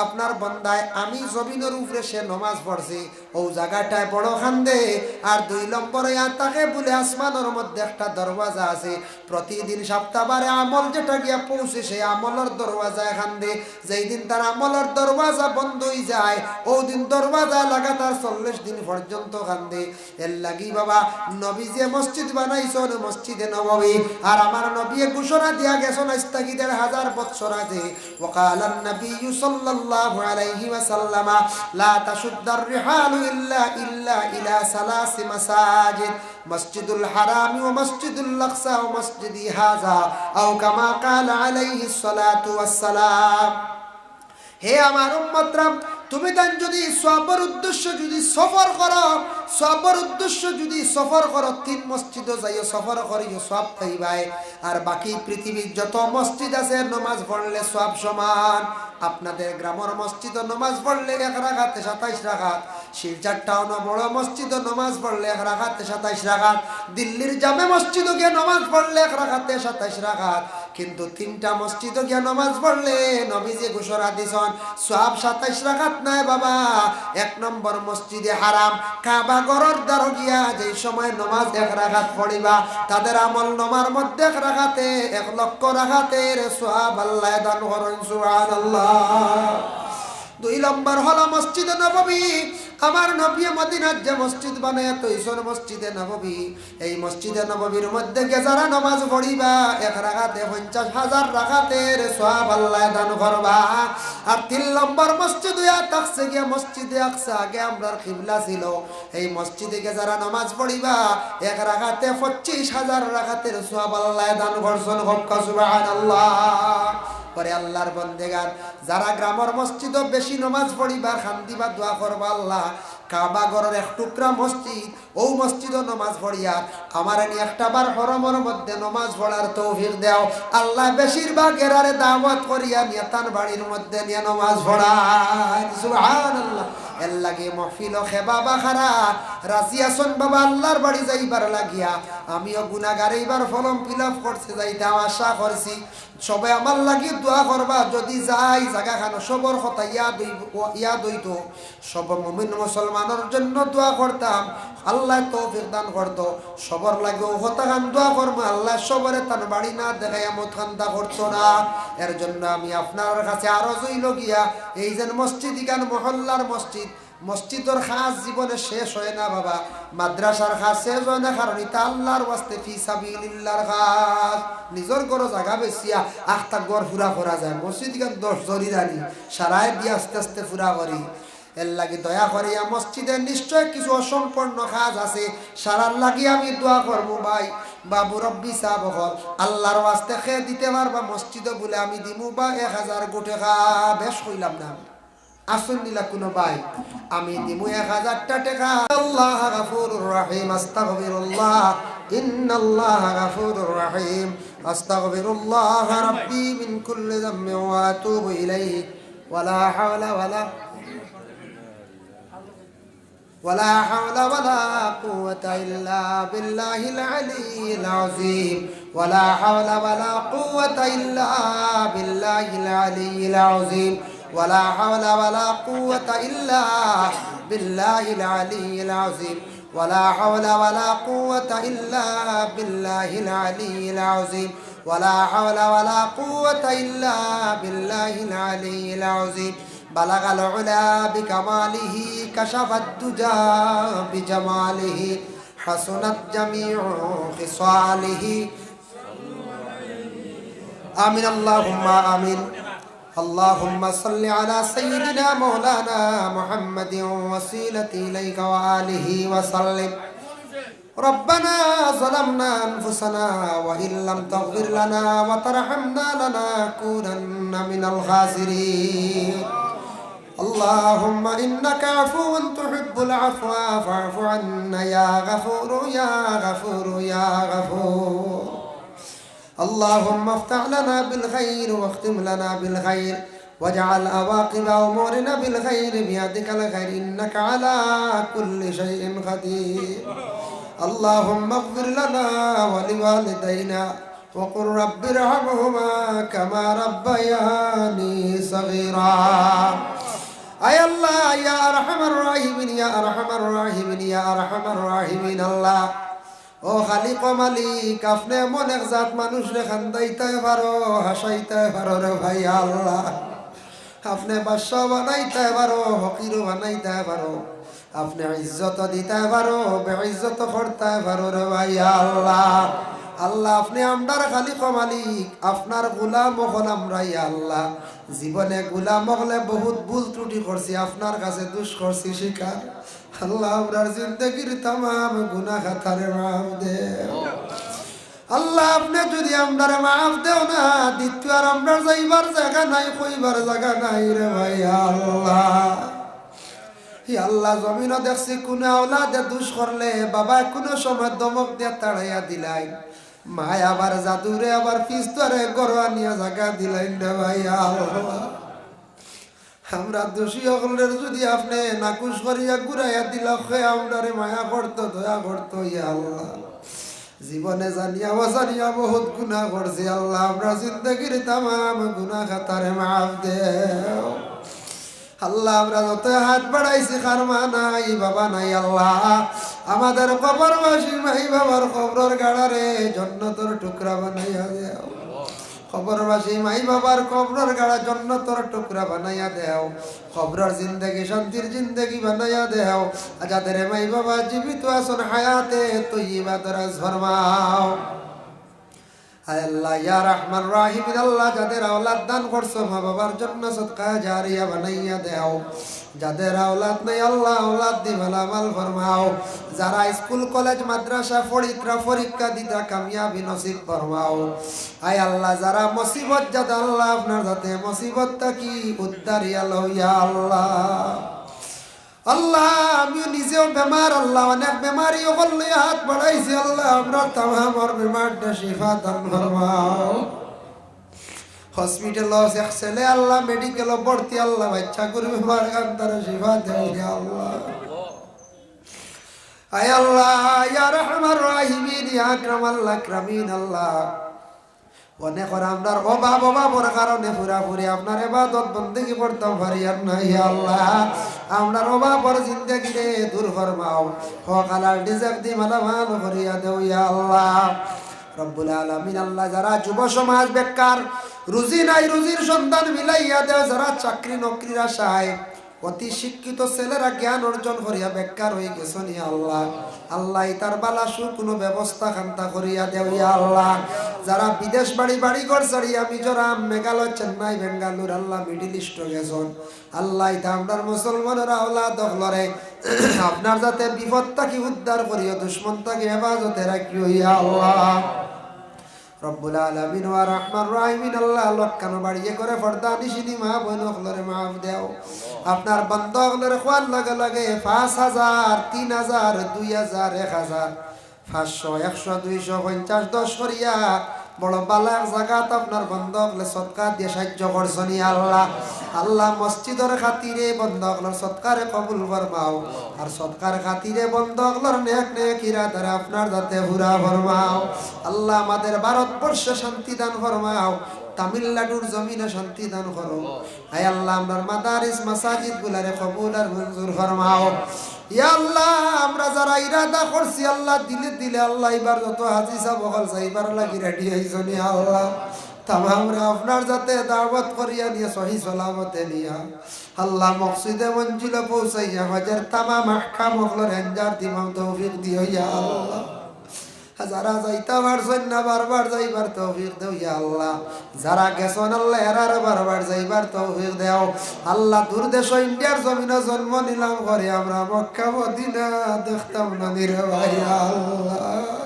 আপনার বান্দায় আমি জমিনের উপরে সে নামাজ পড়ছে, ও জায়গাটায় বড় কান্দে। আর 2 নম্বরে তাকে বলে আসমানের মধ্যে একটা দরওয়াজা আছে, প্রতিদিন সপ্তাহবারে আমল যেটা গিয়া পৌঁছে সেই আমলের দরওয়াজায় কান্দে। যেই দিন তার আমলের দরওয়াজা বন্ধ হয়ে যায়, ওই দিন দরওয়াজা লাগাতার 40 দিন পর্যন্ত কান্দে। এর লাগি বাবা নবী যে মসজিদ বানাইছেন মসজিদে নববী, আর আমার নবী ঘোষণা দিয়া গেছেন আজ থেকে 1000 বছর আগে, ওয়াকালান নবী সাল্লাল্লাহু আলাইহি ওয়াসাল্লাম, লা তাশুদ্দার রিহালু ইল্লা ইলা 3 মাসাজিদ, মসজিদুল হারাম ওয়া মসজিদুল আকসা ওয়া মসজিদি হাযা, আও কামা ক্বালা আলাইহিস সালাতু ওয়াস সালাম। হে আমার উম্মতরা, তুমি তান যদি সওয়াবের উদ্দেশ্য যদি সফর করো, সওয়াবের উদ্দেশ্য যদি সফর করো, 3 মসজিদে যাইও সফর করিও, সওয়াব পাইবাই। আর বাকি পৃথিবীর যত মসজিদ আছে নামাজ পড়লে সওয়াব সমান। আপনাদের গ্রামের মসজিদে নামাজ পড়লে 1 রাকাতে 27 রাকাত, শিলচর টাউনে বড় মসজিদে নামাজ পড়লে 1 রাকাতে 27 রাকাত, দিল্লির জামে মসজিদে গিয়ে নামাজ পড়লে 1 রাকাতে 27 রাকাত। কিন্তু 3টা মসজিদে গিয়ে নামাজ পড়লে নবীজি ঘোষণা দিছেন সওয়াব 27 রাকাত নাই বাবা। 1 নম্বর মসজিদে হারাম কাবা ঘরের দ্বার গিয়া যে সময় নামাজ 1 রাকাত পড়িবা, তাদের আমল নামার মধ্যে 1 রাকাতে 1 লক্ষ রাকাতের সওয়াব আল্লাহ দান করেন। সুবহানাল্লাহ। 2 নম্বর হলো মসজিদে নববী। আমার নবী মদিনার যে মসজিদ বানায় তৈসর মসজিদে নববী, এই মসজিদে নববীর মধ্যে গিয়ে যারা নামাজ পড়িবা 1 রাকাতে 50,000 রাকাতের সওয়াব আল্লাহ দান করবা। আর 3 নম্বর মসজিদে আকসা গিয়া মসজিদে আকসা আগে আমরার কিবলা ছিল, এই মসজিদে গিয়ে যারা নামাজ পড়িবা 1 রাকাতে 25,000 রাকাতের সওয়াব আল্লাহ দান করছেন। সুবহানাল্লাহ। পরে আল্লাহর বন্দেগান যারা গ্রামের মসজিদে বেশি নামাজ পড়িবা খান্দিবা দোয়া করবা, আল্লাহ কাবা ঘরের 1 টুকরা মসজিদ, ও মসজিদে নামাজ পড়িয়া আমার এনে একটা বার হরমের মধ্যে নামাজ পড়ার তৌফিক দাও। আল্লাহ বেশিরভাগ এরারে দাওয়াত করিয়া নিয়ে তার বাড়ির মধ্যে নিয়ে নামাজ পড়ায়। সুবহানাল্লাহ। এর লাগে মহফিল খেবা বাখারা রাজি আছেন বাবা আল্লাহর বাড়ি যাইবার লাগিয়া আমিও গুনাহগার এইবার ফর্ম ফিল আপ করতে যাইতাম আশা করছি সবাই আমার লাগি দোয়া করবা যদি যাই জায়গা খানো সবর কথা ইয়াদ হইতো সব মুমিন মুসলমানের জন্য দোয়া করতাম আল্লাহ তৌফিক দান করতো সবর লাগে কথা খান দোয়া করবো আল্লাহ সবরে তার বাড়ি না দেখাইয়া মত খান্দা করতো না এর জন্য আমি আপনার কাছে আরো জইল গিয়া এই যে মসজিদ ইকান মহল্লার মসজিদ মসজিদের খাস জীবনে শেষ হয় না বাবা মাদ্রাসার খাস শেষ হয় না কারণ এটা আল্লাহর ওয়াস্তে ফি সাবিলিল্লাহর খাস নিজের ঘর জায়গা বেচিয়া আখটা ঘর পুরা করা যায় মসজিদ ইকান 10 জরি রানি সারায় দিয়ে আস্তে আস্তে পুরা করি এর লাগি দয়া করিয়া মসজিদের নিশ্চয় কিছু অসম্পূর্ণ কাজ আছে সারার লাগি আমি দোয়া করবো ভাই বা মুরব্বী সাহেব হল আল্লাহর ওয়াস্তে খেয়ে দিতে পারবা মসজিদে বলে আমি দিমু বা 1000 কোটি বেশ কইলাম না আসুন নিলা কোনো ভাই আমি দিমু 1000 টাকা আল্লাহ গফুরুর রহিম আস্তাগফিরুল্লাহ ইন্নাল্লাহ গফুরুর রহিম আস্তাগফিরুল্লাহ রাব্বি মিন কুল্লি যামবিন ওয়া আতুবু ইলাইহি ওয়ালা হাওলা ولا حول ولا قوة إلا بالله العلي العظيم ولا حول ولا قوة إلا بالله العلي العظيم ولا حول ولا قوة إلا بالله العلي العظيم ولا حول ولا قوة إلا بالله العلي العظيم ولا حول ولا قوة إلا بالله العلي العظيم بلغ العلا بكماله كشف الدجى بجماله حسنت جميع خصاله آمين اللهم آمين اللهم صل على سيدنا مولانا محمد وسيلة إليك وآله وسلم ربنا ظلمنا أنفسنا وإن لم تغفر لنا وترحمنا لنكونن من الخاسرين اللهم إنك عفو تحب العفو فاعف عنا يا غفور يا غفور يا غفور اللهم افتح لنا بالخير واختم لنا بالخير واجعل عواقب أمورنا بالخير بيدك الخير إنك على كل شيء قدير اللهم اغفر لنا ولوالدينا وقل رب ارحمهما كما ربياني صغيرا أي الله يا أرحم الراحمين يا أرحم الراحمين يا أرحم الراحمين الله ও খালিক মালিক আপনি এমন এক জাত মানুষ রে খান্দাইতে পারো হাসাইতে পারো রে ভাই আল্লাহ আপনি বাদশা বানাইতে পারো ফকির বানাইতে পারো আপনি ইজ্জত দিতে পারো বেইজ্জত করতে পারো রে ভাই আল্লাহ আল্লাহ আপনি আমরার খালিক মালিক আপনার গোলাম হল আমরা ইয়া আল্লাহ জীবনে গোলাম হলে বহুত ভুল ত্রুটি করছি আপনার কাছে দুষ করছি স্বীকার আল্লাহ আমরার জিন্দগির तमाम গুনাহ খাতারে মাফ দেও আল্লাহ আপনি যদি আমরারে মাফ দেও না দ্বিতীয় আর আমরা যাইবার জায়গা নাই কইবার জায়গা নাই রে ভাই আল্লাহ ই আল্লাহ জমিনও দেখছি কোন আওলাদে দুষ করলে বাবা কোন সময় দমক দিয়ে তাড়াইয়া দিলাই মায় আবার জাদুরে আবার পিস্তরে গরোয়া নিয়ে জায়গা দিলেন রে ভাই আল্লাহ আমরা দোষী হলের যদি আপনি নাকুশ করিয়া ঘুরাইয়া দিল আমরারে মায়া করতো দয়া করতো ইয়া আল্লাহ জীবনে জানিয়া অজানিয়া বহুত গুনাহ করছি আল্লাহ আমরা জিন্দগির तमाम গুনাহ খাতারে মাফ দেও আল্লাহ আমরা যত হাত বাড়াইছি খারমা নাই বাবা নাই আল্লাহ আমাদের কবরবাসী মাই বাবার কবরের গাড়ারে জান্নাতের টুকরা বানাইয়া দেও কবরবাসী মাই বাবার কবরের গাড়া জান্নাতের টুকরা বানাইয়া দেও কবরের জিন্দেগি শান্তির জিন্দেগি বানাইয়া দেও যাদের মাই বাবা জীবিত আছেন হায়াতে তয়্যিবা দরাজ ফরমাও আয় আল্লাহ ইয়া রহমান রহিম আল্লাহ যাদের আওলাদ দান করছো মা বাবার জন্য সদকা জারিয়া বানাইয়া দাও যাদের আওলাদ নাই আল্লাহ আওলাদ দি ভালো আমল ফরমাও যারা স্কুল কলেজ মাদ্রাসা পরীক্ষা দিতা কামিয়াবি নসিব ফরমাও আয় আল্লাহ যারা মুসিবত জাদা আল্লাহ আপনার যাতে মুসিবতটা কি উদ্ধারিয়া লও ইয়া আল্লাহ আল্লাহ আমি নিজেও বেমার আল্লাহ অনেক বেমারি ওগলে হাত বাড়াইছি আল্লাহ আমরা तमाम বেমারটা শিফা দান ফরমাও হসপিটাল এক ছেলে আল্লাহ মেডিকেল ভর্তি আল্লাহ বাচ্চা করবে মার কান্তারে শিফা দেয় ইয়া আল্লাহ আয় আল্লাহ ইয়া রহমান রাহিমিন ইয়া আকরামাল আকরামিন আল্লাহ অনেক আমরার অভাবের কারণে পুরাপুরি আপনার ইবাদত বন্দেগি করতে পারি আর না ইয়া আল্লাহ আপনার অভাবের জিন্দেগি রে দূর ফরমাও হকালার রিজিক দি মালামাল করিয়া দেও ইয়া আল্লাহ রব্বুল আলামিন আল্লাহ যারা যুব সমাজ বেকার রুজি নাই রুজির সন্ধান মিলাইয়া দেও যারা চাকরি নকরির আশায় অতি শিক্ষিত ছেলেরা জ্ঞান অর্জন করিয়া বেকার হয়ে গেছেন ইয়া আল্লাহ আল্লাহ তার বালাসু কোনো ব্যবস্থা খান্তা করিয়া দেও ইয়া আল্লাহ যারা বিদেশ বাড়ি ঘর ছাড়িয়া মিজোরাম মেঘালয় চেন্নাই বেঙ্গালুর আল্লাহ মিডিল ইস্ট গেছেন আল্লাহ তা আমরার মুসলমানের আওলাদ হলরে আপনার যাতে বিপদ থাকি উদ্ধার করিয়া দুশ্মন থাকি হেফাজতে রাখিও ইয়া আল্লাহ রব্বুল আলামিন ওয়া রাহমান রাহিমিন আল্লাহ লক্কানো বাড়িয়ে করে পর্দা নিশিনি মা বোন হলরে মাফ দেও আপনার বান্দা হলরে খোয়ার লগে লগে 5000 3000 2000 1000 500 100 250 10 করিয়া বড় বালার জায়গাত আপনার বন্ধ হলে সদকা দিয়ে সাহায্য করছেন আল্লাহ আল্লাহ মসজিদের খাতিরে বন্ধ হলো সদকারে কবুল ফরমাও আর সদকার খাতিরে বন্ধ হলো নেক নেক ইরাদারে আপনার যাতে পুরা ফরমাও আল্লাহ আমাদের ভারতবর্ষে শান্তি দান ফরমাও তামিলনাড়ুর জমিনে শান্তি দান করো আয় আল্লাহ আমার মাদারিস মাসাজিদ গুলারে কবুল আর মঞ্জুর ফরমাও ইয়া আল্লাহ আমরা যারা ইরাদা করছি আল্লাহ দিলে দিলে আল্লাহ এবার যত হাজি সাহেব বকল যাইবার লাগি রেডি হইছনি আল্লাহ তামামরা আপনার যাতে দাওয়াত করিয়া নিয়ে সহি সালামতে নিয়া আল্লাহ মকসিদে মঞ্জিলে পৌঁছাইয়া হজের তামাম আহকাম হকলর এনজার দিমাম তৌফিক দিও ইয়া আল্লাহ যারা যাইতা পারছেন না বারবার যাইবার তৌফিক দেও ইয়া আল্লাহ যারা গেছেন আল্লাহ এরার বারবার যাইবার তৌফিক দেও আল্লাহ দূর দেশ ইন্ডিয়ার জমিনে জন্ম নিলাম করে আমরা মক্কা মদিনা দেখতাম না নিরে ভাই আল্লাহ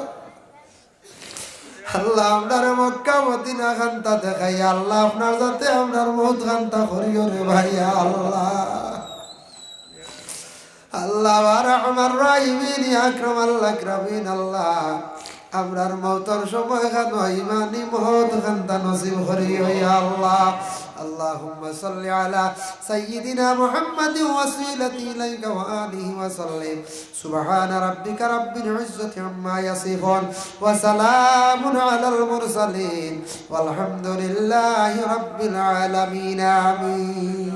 আল্লাহ আপনার মক্কা মদিনা খান্তা দেখাই আল্লাহ আপনার যাতে আপনার মৌত খান্তা করিও রে ভাই আল্লাহ আল্লাহ ওয়া রাহমান রাহিমিন ইয়া আকরামাল আকরামিন আল্লাহ আমরার মওতর সময় খান ইমানি মওত খান্তা নসিব করিও ইয়া আল্লাহ اللهم صل على سيدنا محمد وسيلتي إليك وآله وسلم سبحان ربك رب العزة عما يصفون وسلام على المرسلين والحمد لله رب العالمين آمين